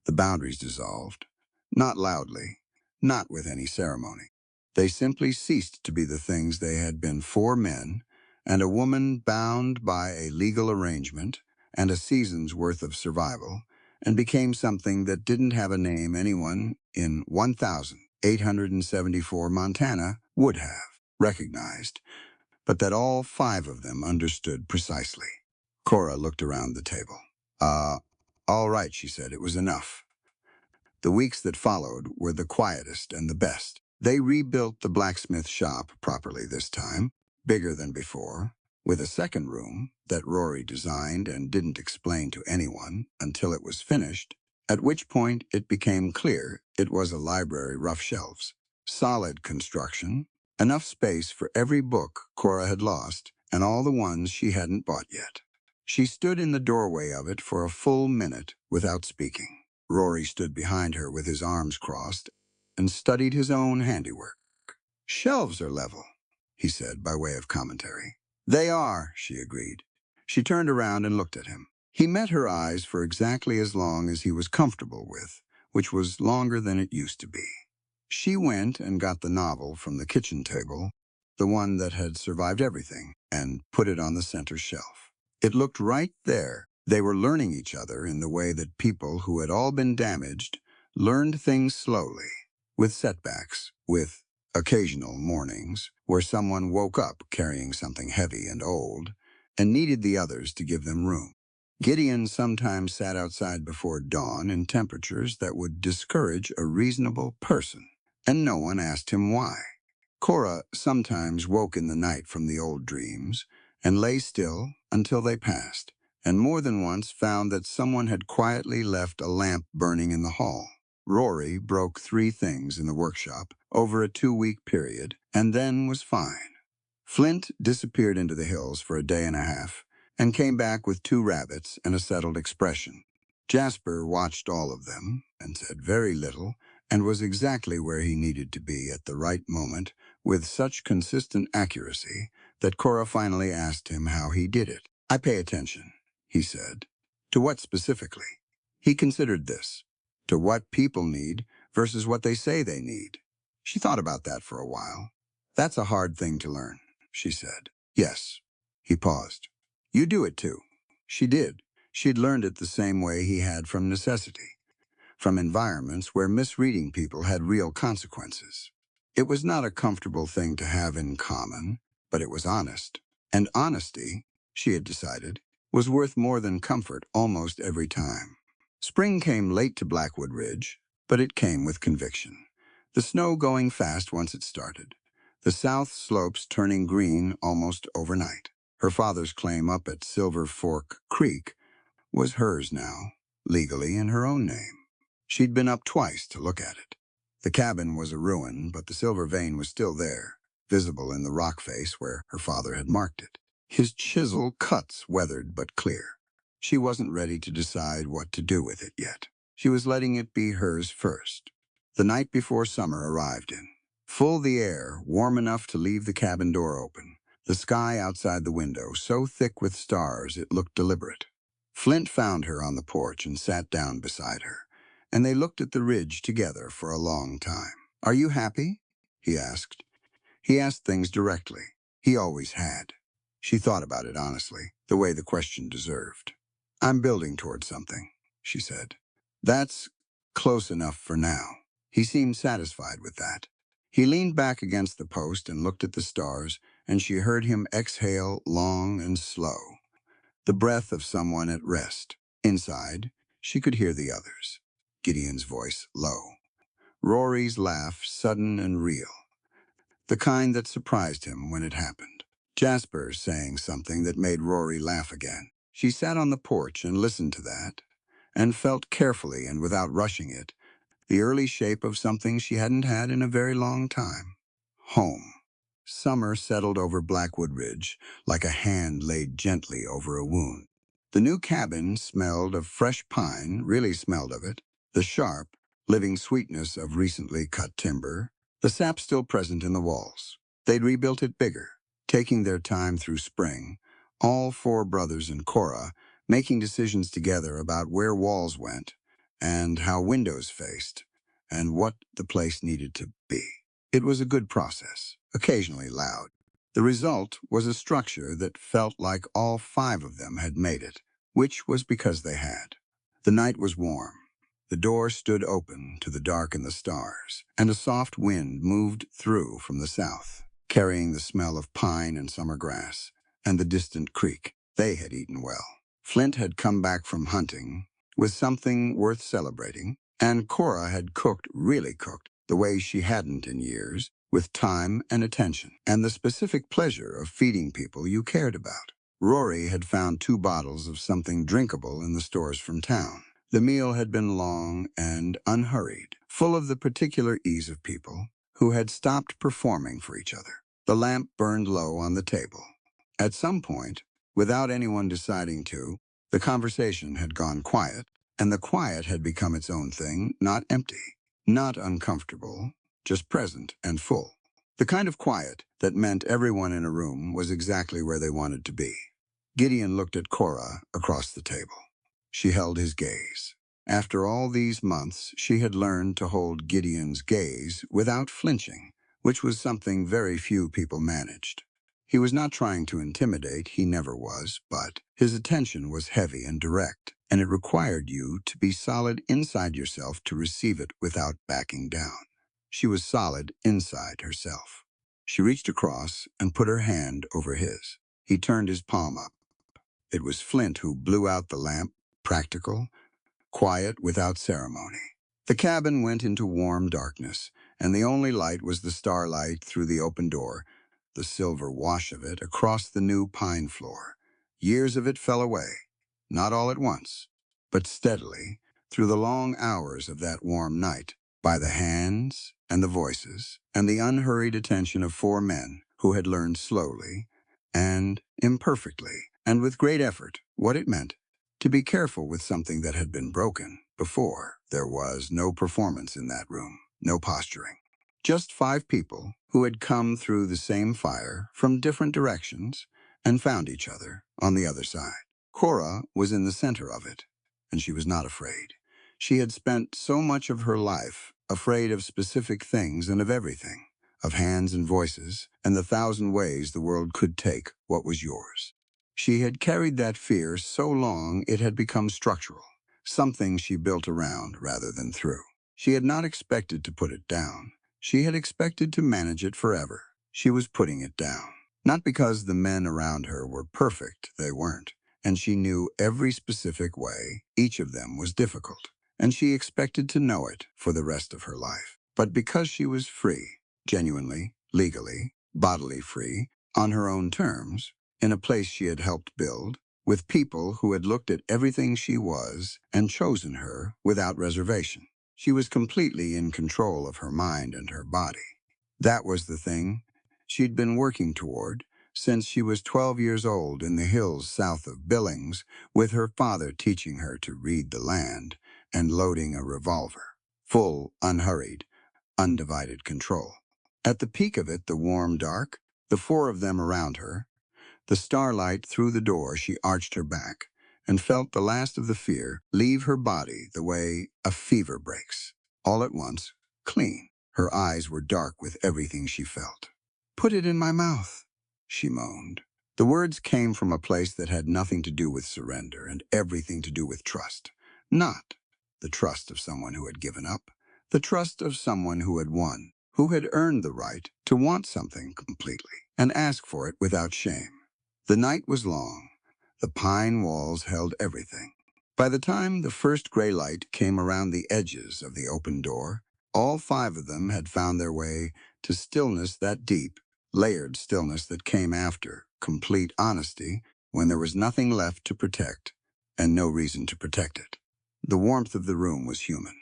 The boundaries dissolved. Not loudly, not with any ceremony. They simply ceased to be the things they had been four men and a woman bound by a legal arrangement and a season's worth of survival, and became something that didn't have a name anyone in 1,874 Montana would have recognized, but that all five of them understood precisely. Cora looked around the table. All right, she said, it was enough. The weeks that followed were the quietest and the best. They rebuilt the blacksmith shop properly this time, bigger than before, with a second room that Rory designed and didn't explain to anyone until it was finished, at which point it became clear it was a library, rough shelves, solid construction, enough space for every book Cora had lost and all the ones she hadn't bought yet. She stood in the doorway of it for a full minute without speaking. Rory stood behind her with his arms crossed and studied his own handiwork. Shelves are level, he said by way of commentary. They are, she agreed. She turned around and looked at him. He met her eyes for exactly as long as he was comfortable with, which was longer than it used to be. She went and got the novel from the kitchen table, the one that had survived everything, and put it on the center shelf. It looked right there. They were learning each other in the way that people who had all been damaged learned things slowly, with setbacks, with occasional mornings where someone woke up carrying something heavy and old and needed the others to give them room. Gideon sometimes sat outside before dawn in temperatures that would discourage a reasonable person, and no one asked him why. Cora sometimes woke in the night from the old dreams and lay still until they passed, and more than once found that someone had quietly left a lamp burning in the hall. Rory broke 3 things in the workshop over a 2-week period and then was fine. Flint disappeared into the hills for a day and a half and came back with 2 rabbits and a settled expression. Jasper watched all of them and said very little and was exactly where he needed to be at the right moment with such consistent accuracy that Cora finally asked him how he did it. "I pay attention," he said. "To what specifically?" He considered this. To what people need versus what they say they need. She thought about that for a while. "That's a hard thing to learn," she said. "Yes." He paused. "You do it too." She did. She'd learned it the same way he had from necessity, from environments where misreading people had real consequences. It was not a comfortable thing to have in common, but it was honest. And honesty, she had decided, was worth more than comfort almost every time. Spring came late to Blackwood Ridge, but it came with conviction. The snow going fast once it started. The south slopes turning green almost overnight. Her father's claim up at Silver Fork Creek was hers now, legally in her own name. She'd been up twice to look at it. The cabin was a ruin, but the silver vein was still there, visible in the rock face where her father had marked it. His chisel cuts weathered but clear. She wasn't ready to decide what to do with it yet. She was letting it be hers first. The night before summer arrived in. Full the air, warm enough to leave the cabin door open. The sky outside the window so thick with stars it looked deliberate. Flint found her on the porch and sat down beside her, and they looked at the ridge together for a long time. "Are you happy?" he asked. He asked things directly. He always had. She thought about it honestly, the way the question deserved. "I'm building toward something," she said. "That's close enough for now." He seemed satisfied with that. He leaned back against the post and looked at the stars, and she heard him exhale long and slow, the breath of someone at rest. Inside, she could hear the others. Gideon's voice low. Rory's laugh sudden and real, the kind that surprised him when it happened. Jasper saying something that made Rory laugh again. She sat on the porch and listened to that, and felt carefully and without rushing it, the early shape of something she hadn't had in a very long time. Home. Summer settled over Blackwood Ridge like a hand laid gently over a wound. The new cabin smelled of fresh pine, really smelled of it, the sharp, living sweetness of recently cut timber, the sap still present in the walls. They'd rebuilt it bigger, taking their time through spring, all 4 brothers and Cora, making decisions together about where walls went and how windows faced and what the place needed to be. It was a good process, occasionally loud. The result was a structure that felt like all 5 of them had made it, which was because they had. The night was warm. The door stood open to the dark and the stars, and a soft wind moved through from the south, carrying the smell of pine and summer grass, and the distant creek. They had eaten well. Flint had come back from hunting with something worth celebrating, and Cora had cooked, really cooked, the way she hadn't in years, with time and attention, and the specific pleasure of feeding people you cared about. Rory had found 2 bottles of something drinkable in the stores from town. The meal had been long and unhurried, full of the particular ease of people who had stopped performing for each other. The lamp burned low on the table. At some point, without anyone deciding to, the conversation had gone quiet, and the quiet had become its own thing, not empty, not uncomfortable, just present and full. The kind of quiet that meant everyone in a room was exactly where they wanted to be. Gideon looked at Cora across the table. She held his gaze. After all these months, she had learned to hold Gideon's gaze without flinching, which was something very few people managed. He was not trying to intimidate, he never was, but his attention was heavy and direct, and it required you to be solid inside yourself to receive it without backing down. She was solid inside herself. She reached across and put her hand over his. He turned his palm up. It was Flint who blew out the lamp, practical, quiet, without ceremony. The cabin went into warm darkness, and the only light was the starlight through the open door, the silver wash of it across the new pine floor. Years of it fell away, not all at once, but steadily, through the long hours of that warm night, by the hands and the voices and the unhurried attention of four men who had learned slowly and imperfectly and with great effort what it meant to be careful with something that had been broken before. There was no performance in that room, no posturing. Just five people who had come through the same fire from different directions and found each other on the other side. Cora was in the center of it, and she was not afraid. She had spent so much of her life afraid of specific things and of everything, of hands and voices, and the thousand ways the world could take what was yours. She had carried that fear so long it had become structural, something she built around rather than through. She had not expected to put it down. She had expected to manage it forever. She was putting it down. Not because the men around her were perfect, they weren't, and she knew every specific way each of them was difficult, and she expected to know it for the rest of her life. But because she was free, genuinely, legally, bodily free, on her own terms, in a place she had helped build, with people who had looked at everything she was and chosen her without reservation. She was completely in control of her mind and her body. That was the thing she'd been working toward since she was 12 years old in the hills south of Billings, with her father teaching her to read the land and loading a revolver. Full, unhurried, undivided control. At the peak of it, the warm dark, the four of them around her, the starlight through the door, she arched her back and felt the last of the fear leave her body the way a fever breaks. All at once, clean. Her eyes were dark with everything she felt. "Put it in my mouth," she moaned. The words came from a place that had nothing to do with surrender and everything to do with trust. Not the trust of someone who had given up, the trust of someone who had won, who had earned the right to want something completely and ask for it without shame. The night was long. The pine walls held everything. By the time the first gray light came around the edges of the open door, all five of them had found their way to stillness, that deep, layered stillness that came after complete honesty when there was nothing left to protect and no reason to protect it. The warmth of the room was human.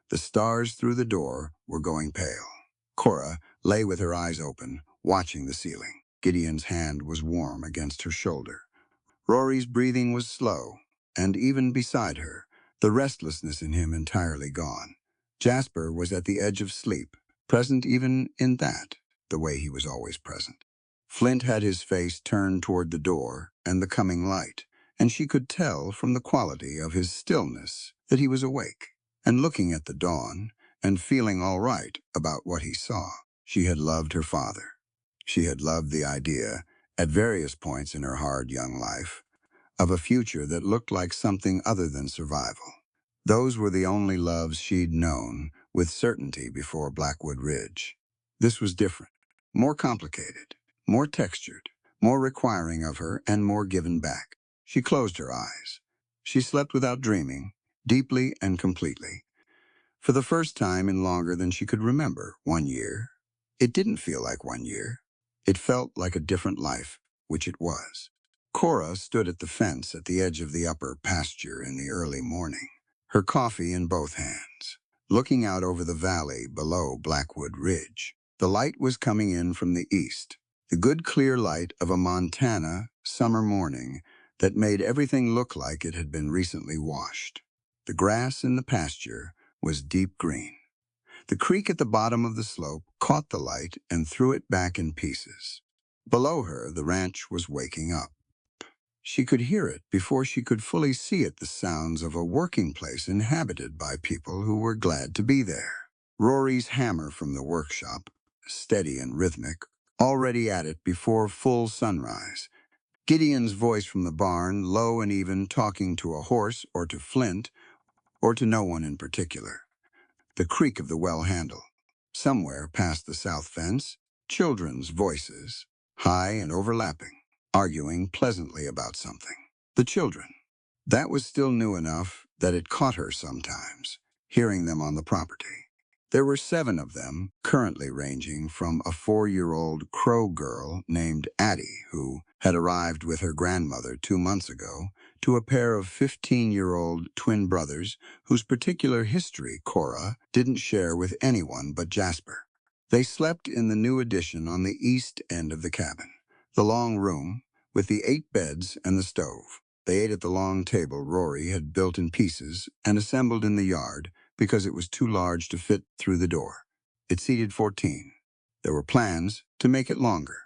The stars through the door were going pale. Cora lay with her eyes open, watching the ceiling. Gideon's hand was warm against her shoulder. Rory's breathing was slow, and even beside her, the restlessness in him entirely gone. Jasper was at the edge of sleep, present even in that, the way he was always present. Flint had his face turned toward the door and the coming light, and she could tell from the quality of his stillness that he was awake and looking at the dawn and feeling all right about what he saw. She had loved her father. She had loved the idea, at various points in her hard young life, of a future that looked like something other than survival. Those were the only loves she'd known with certainty before Blackwood Ridge. This was different, more complicated, more textured, more requiring of her and more given back. She closed her eyes. She slept without dreaming, deeply and completely. For the first time in longer than she could remember, 1 year. It didn't feel like 1 year. It felt like a different life, which it was. Cora stood at the fence at the edge of the upper pasture in the early morning, her coffee in both hands, looking out over the valley below Blackwood Ridge. The light was coming in from the east, the good clear light of a Montana summer morning that made everything look like it had been recently washed. The grass in the pasture was deep green. The creek at the bottom of the slope caught the light and threw it back in pieces. Below her, the ranch was waking up. She could hear it before she could fully see it, the sounds of a working place inhabited by people who were glad to be there. Rory's hammer from the workshop, steady and rhythmic, already at it before full sunrise. Gideon's voice from the barn, low and even, talking to a horse or to Flint or to no one in particular. The creak of the well handle. Somewhere past the south fence, children's voices, high and overlapping, arguing pleasantly about something. The children. That was still new enough that it caught her sometimes, hearing them on the property. There were 7 of them, currently ranging from a 4-year-old crow girl named Addie, who had arrived with her grandmother 2 months ago, to a pair of 15-year-old twin brothers whose particular history Cora didn't share with anyone but Jasper. They slept in the new addition on the east end of the cabin, the long room with the 8 beds and the stove. They ate at the long table Rory had built in pieces and assembled in the yard because it was too large to fit through the door. It seated 14. There were plans to make it longer.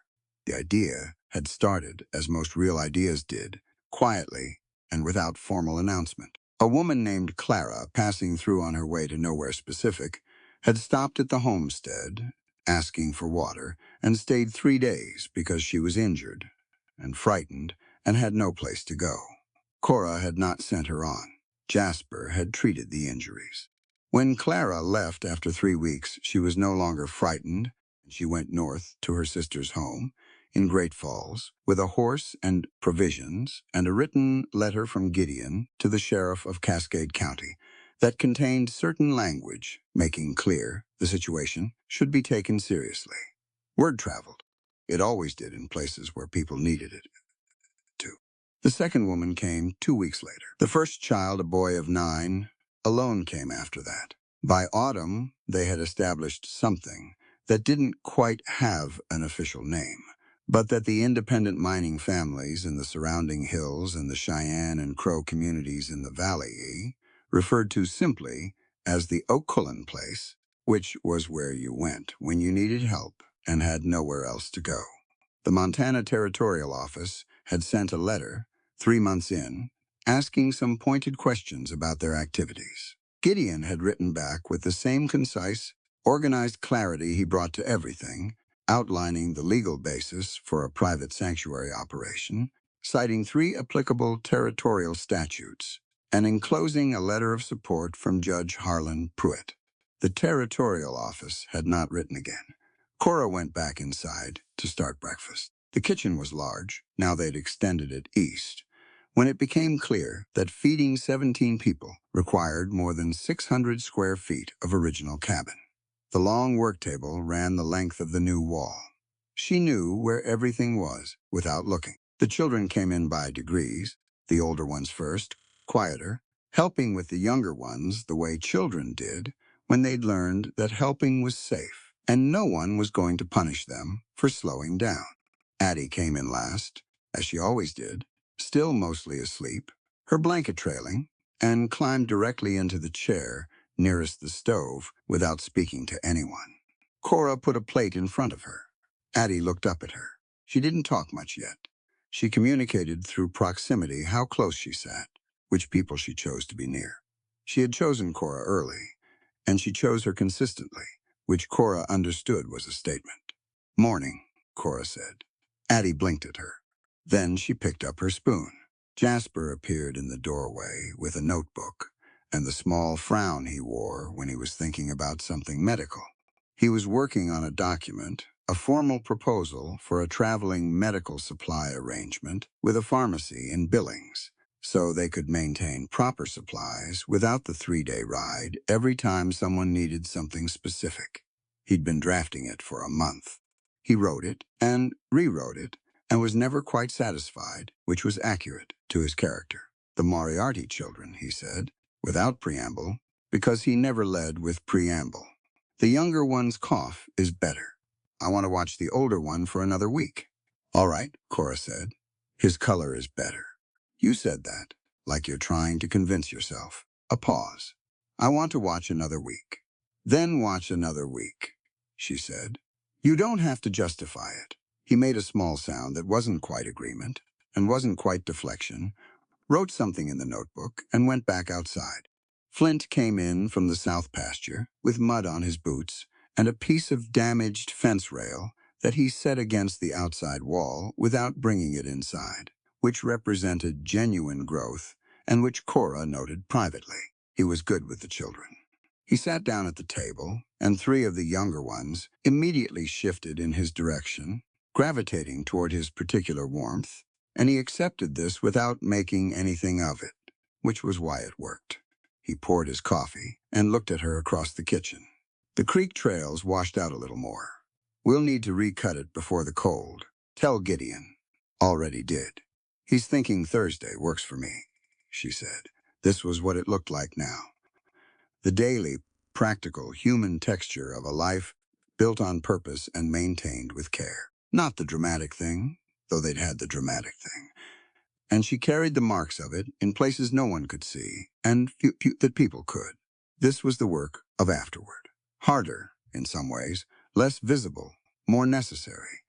The idea had started, as most real ideas did, quietly and without formal announcement. A woman named Clara, passing through on her way to nowhere specific, had stopped at the homestead, asking for water, and stayed 3 days because she was injured and frightened and had no place to go. Cora had not sent her on. Jasper had treated the injuries. When Clara left after 3 weeks, she was no longer frightened, and she went north to her sister's home in Great Falls with a horse and provisions and a written letter from Gideon to the sheriff of Cascade County that contained certain language making clear the situation should be taken seriously. Word traveled. It always did in places where people needed it to. The second woman came 2 weeks later. The first child, a boy of 9, alone came after that. By autumn, they had established something that didn't quite have an official name, but that the independent mining families in the surrounding hills and the Cheyenne and Crow communities in the valley referred to simply as the O'Cullen place, which was where you went when you needed help and had nowhere else to go. The Montana Territorial Office had sent a letter 3 months in, asking some pointed questions about their activities. Gideon had written back with the same concise, organized clarity he brought to everything, outlining the legal basis for a private sanctuary operation, citing 3 applicable territorial statutes, and enclosing a letter of support from Judge Harlan Pruitt. The Territorial Office had not written again. Cora went back inside to start breakfast. The kitchen was large, now they'd extended it east, when it became clear that feeding 17 people required more than 600 square feet of original cabin. The long work table ran the length of the new wall. She knew where everything was without looking. The children came in by degrees, the older ones first, quieter, helping with the younger ones the way children did when they'd learned that helping was safe and no one was going to punish them for slowing down. Addie came in last, as she always did, still mostly asleep, her blanket trailing, and climbed directly into the chair nearest the stove without speaking to anyone. Cora put a plate in front of her. Addie looked up at her. She didn't talk much yet. She communicated through proximity how close she sat, which people she chose to be near. She had chosen Cora early, and she chose her consistently, which Cora understood was a statement. "Morning," Cora said. Addie blinked at her. Then she picked up her spoon. Jasper appeared in the doorway with a notebook and the small frown he wore when he was thinking about something medical. He was working on a document, a formal proposal for a traveling medical supply arrangement with a pharmacy in Billings, so they could maintain proper supplies without the 3-day ride every time someone needed something specific. He'd been drafting it for a month. He wrote it and rewrote it and was never quite satisfied, which was accurate to his character. The Moriarty children, he said, without preamble, because he never led with preamble. The younger one's cough is better. I want to watch the older one for another week. All right, Cora said. His color is better. You said that, like you're trying to convince yourself. A pause. I want to watch another week. Then watch another week, she said. You don't have to justify it. He made a small sound that wasn't quite agreement and wasn't quite deflection, wrote something in the notebook, and went back outside. Flint came in from the south pasture with mud on his boots and a piece of damaged fence rail that he set against the outside wall without bringing it inside, which represented genuine growth and which Cora noted privately. He was good with the children. He sat down at the table, and three of the younger ones immediately shifted in his direction, gravitating toward his particular warmth, and he accepted this without making anything of it, which was why it worked. He poured his coffee and looked at her across the kitchen. The creek trails washed out a little more. We'll need to recut it before the cold. Tell Gideon. Already did. He's thinking Thursday works for me, she said. This was what it looked like now. The daily, practical, human texture of a life built on purpose and maintained with care. Not the dramatic thing, though they'd had the dramatic thing. And she carried the marks of it in places no one could see, and that people could. This was the work of afterward. Harder, in some ways, less visible, more necessary.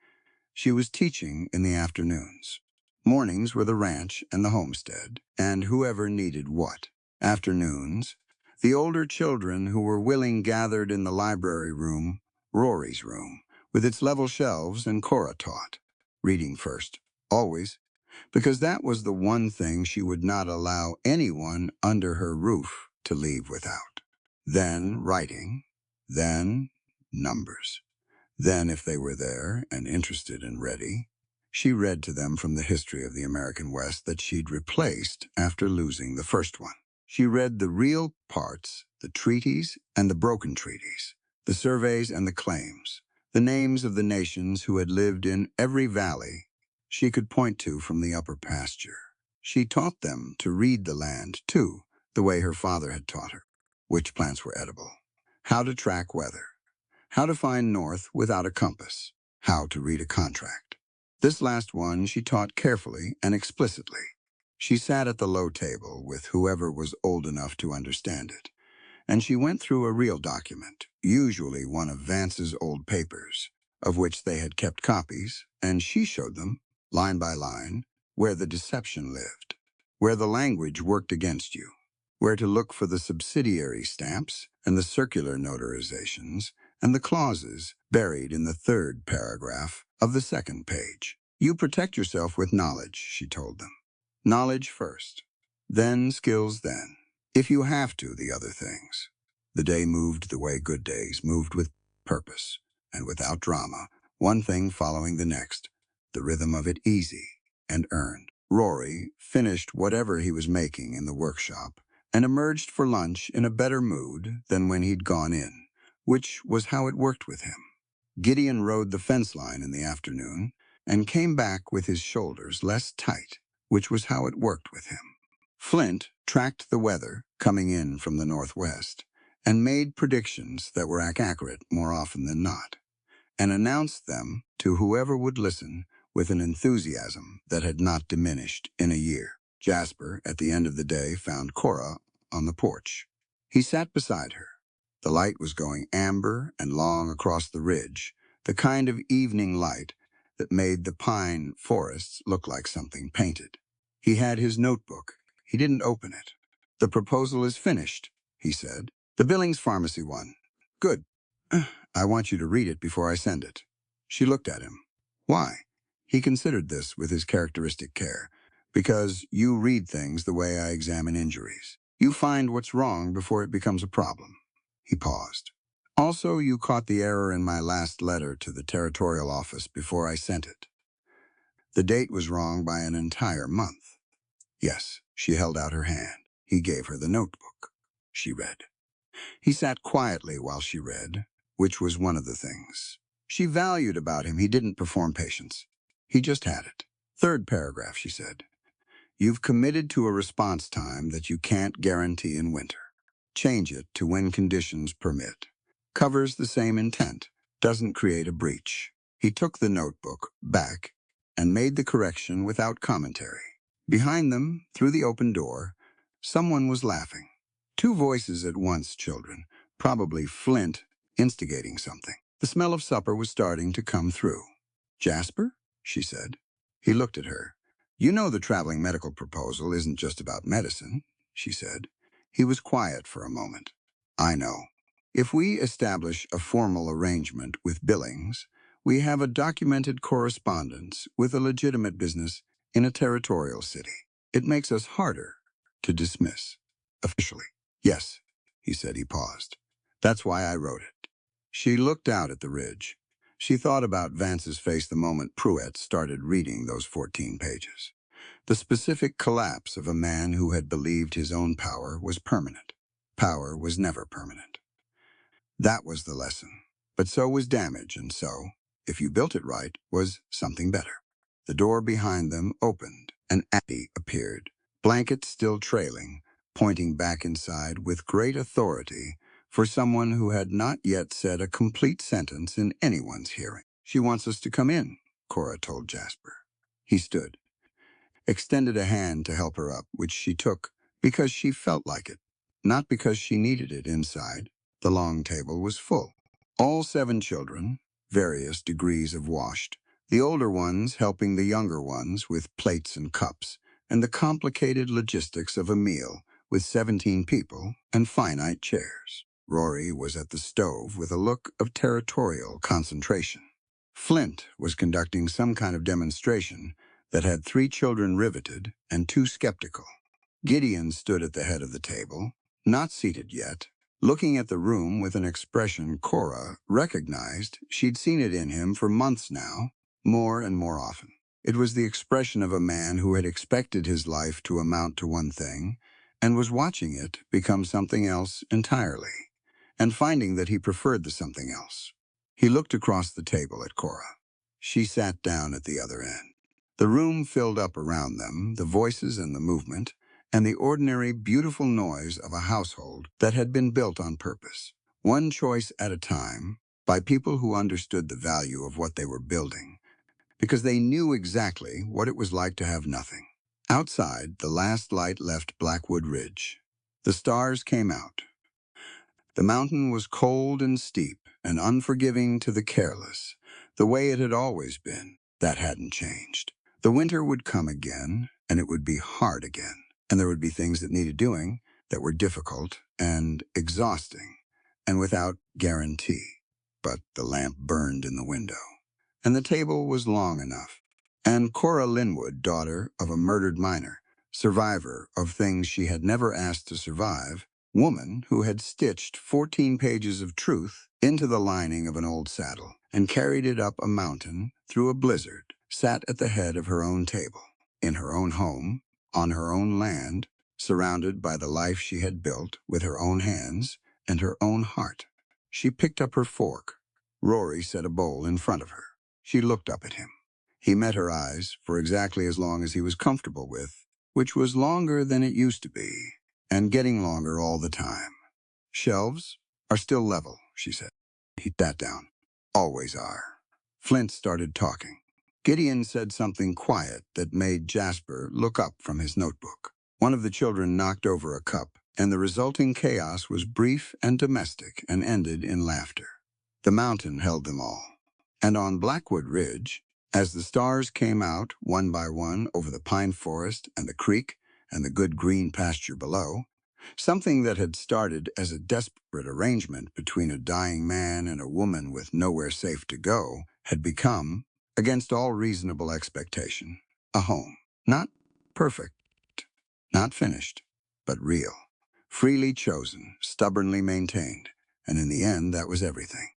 She was teaching in the afternoons. Mornings were the ranch and the homestead, and whoever needed what. Afternoons, the older children who were willing gathered in the library room, Rory's room, with its level shelves, and Cora taught. Reading first, always, because that was the one thing she would not allow anyone under her roof to leave without. Then writing, then numbers. Then, if they were there and interested and ready, she read to them from the history of the American West that she'd replaced after losing the first one. She read the real parts, the treaties and the broken treaties, the surveys and the claims, the names of the nations who had lived in every valley she could point to from the upper pasture. She taught them to read the land, too, the way her father had taught her. Which plants were edible, how to track weather, how to find north without a compass, how to read a contract. This last one she taught carefully and explicitly. She sat at the low table with whoever was old enough to understand it, and she went through a real document, usually one of Vance's old papers, of which they had kept copies, and she showed them, line by line, where the deception lived, where the language worked against you, where to look for the subsidiary stamps and the circular notarizations and the clauses buried in the third paragraph of the second page. You protect yourself with knowledge, she told them. Knowledge first, then skills then. If you have to, the other things. The day moved the way good days moved, with purpose and without drama, one thing following the next, the rhythm of it easy and earned. Rory finished whatever he was making in the workshop and emerged for lunch in a better mood than when he'd gone in, which was how it worked with him. Gideon rode the fence line in the afternoon and came back with his shoulders less tight, which was how it worked with him. Flint tracked the weather coming in from the northwest and made predictions that were accurate more often than not, and announced them to whoever would listen with an enthusiasm that had not diminished in a year. Jasper, at the end of the day, found Cora on the porch. He sat beside her. The light was going amber and long across the ridge, the kind of evening light that made the pine forests look like something painted. He had his notebook. He didn't open it. The proposal is finished, he said. The Billings Pharmacy one. Good. I want you to read it before I send it. She looked at him. Why? He considered this with his characteristic care. Because you read things the way I examine injuries. You find what's wrong before it becomes a problem. He paused. Also, you caught the error in my last letter to the territorial office before I sent it. The date was wrong by an entire month. Yes, she held out her hand. He gave her the notebook. She read. He sat quietly while she read, which was one of the things she valued about him. He didn't perform patience. He just had it. Third paragraph, she said. You've committed to a response time that you can't guarantee in winter. Change it to when conditions permit. Covers the same intent. Doesn't create a breach. He took the notebook back and made the correction without commentary. Behind them, through the open door, someone was laughing. Two voices at once, children, probably Flint instigating something. The smell of supper was starting to come through. Jasper? She said. He looked at her. You know the traveling medical proposal isn't just about medicine, she said. He was quiet for a moment. I know. If we establish a formal arrangement with Billings, we have a documented correspondence with a legitimate business in a territorial city. It makes us harder to dismiss. Officially. Yes, he said. He paused. That's why I wrote it. She looked out at the ridge. She thought about Vance's face the moment Pruitt started reading those 14 pages. The specific collapse of a man who had believed his own power was permanent. Power was never permanent. That was the lesson. But so was damage, and so, if you built it right, was something better. The door behind them opened, and Addie appeared, blanket still trailing, pointing back inside with great authority for someone who had not yet said a complete sentence in anyone's hearing. "She wants us to come in," Cora told Jasper. He stood, extended a hand to help her up, which she took because she felt like it, not because she needed it inside. The long table was full. All 7 children, various degrees of washed, the older ones helping the younger ones with plates and cups, and the complicated logistics of a meal with 17 people and finite chairs. Rory was at the stove with a look of territorial concentration. Flint was conducting some kind of demonstration that had 3 children riveted and 2 skeptical. Gideon stood at the head of the table, not seated yet, looking at the room with an expression Cora recognized she'd seen it in him for months now, more and more often. It was the expression of a man who had expected his life to amount to one thing and was watching it become something else entirely, and finding that he preferred the something else. He looked across the table at Cora. She sat down at the other end. The room filled up around them, the voices and the movement, and the ordinary, beautiful noise of a household that had been built on purpose, one choice at a time, by people who understood the value of what they were building, because they knew exactly what it was like to have nothing. Outside, the last light left Blackwood Ridge. The stars came out. The mountain was cold and steep and unforgiving to the careless, the way it had always been. That hadn't changed. The winter would come again, and it would be hard again. And there would be things that needed doing that were difficult and exhausting and without guarantee. But the lamp burned in the window, and the table was long enough. And Cora Linwood, daughter of a murdered miner, survivor of things she had never asked to survive, woman who had stitched 14 pages of truth into the lining of an old saddle and carried it up a mountain through a blizzard, sat at the head of her own table, in her own home, on her own land, surrounded by the life she had built with her own hands and her own heart. She picked up her fork. Rory set a bowl in front of her. She looked up at him. He met her eyes for exactly as long as he was comfortable with, which was longer than it used to be, and getting longer all the time. "Shelves are still level," she said. He sat down. "Always are." Flint started talking. Gideon said something quiet that made Jasper look up from his notebook. One of the children knocked over a cup, and the resulting chaos was brief and domestic and ended in laughter. The mountain held them all. And on Blackwood Ridge, as the stars came out one by one over the pine forest and the creek and the good green pasture below, something that had started as a desperate arrangement between a dying man and a woman with nowhere safe to go had become, against all reasonable expectation, a home. Not perfect, not finished, but real. Freely chosen, stubbornly maintained, and in the end that was everything.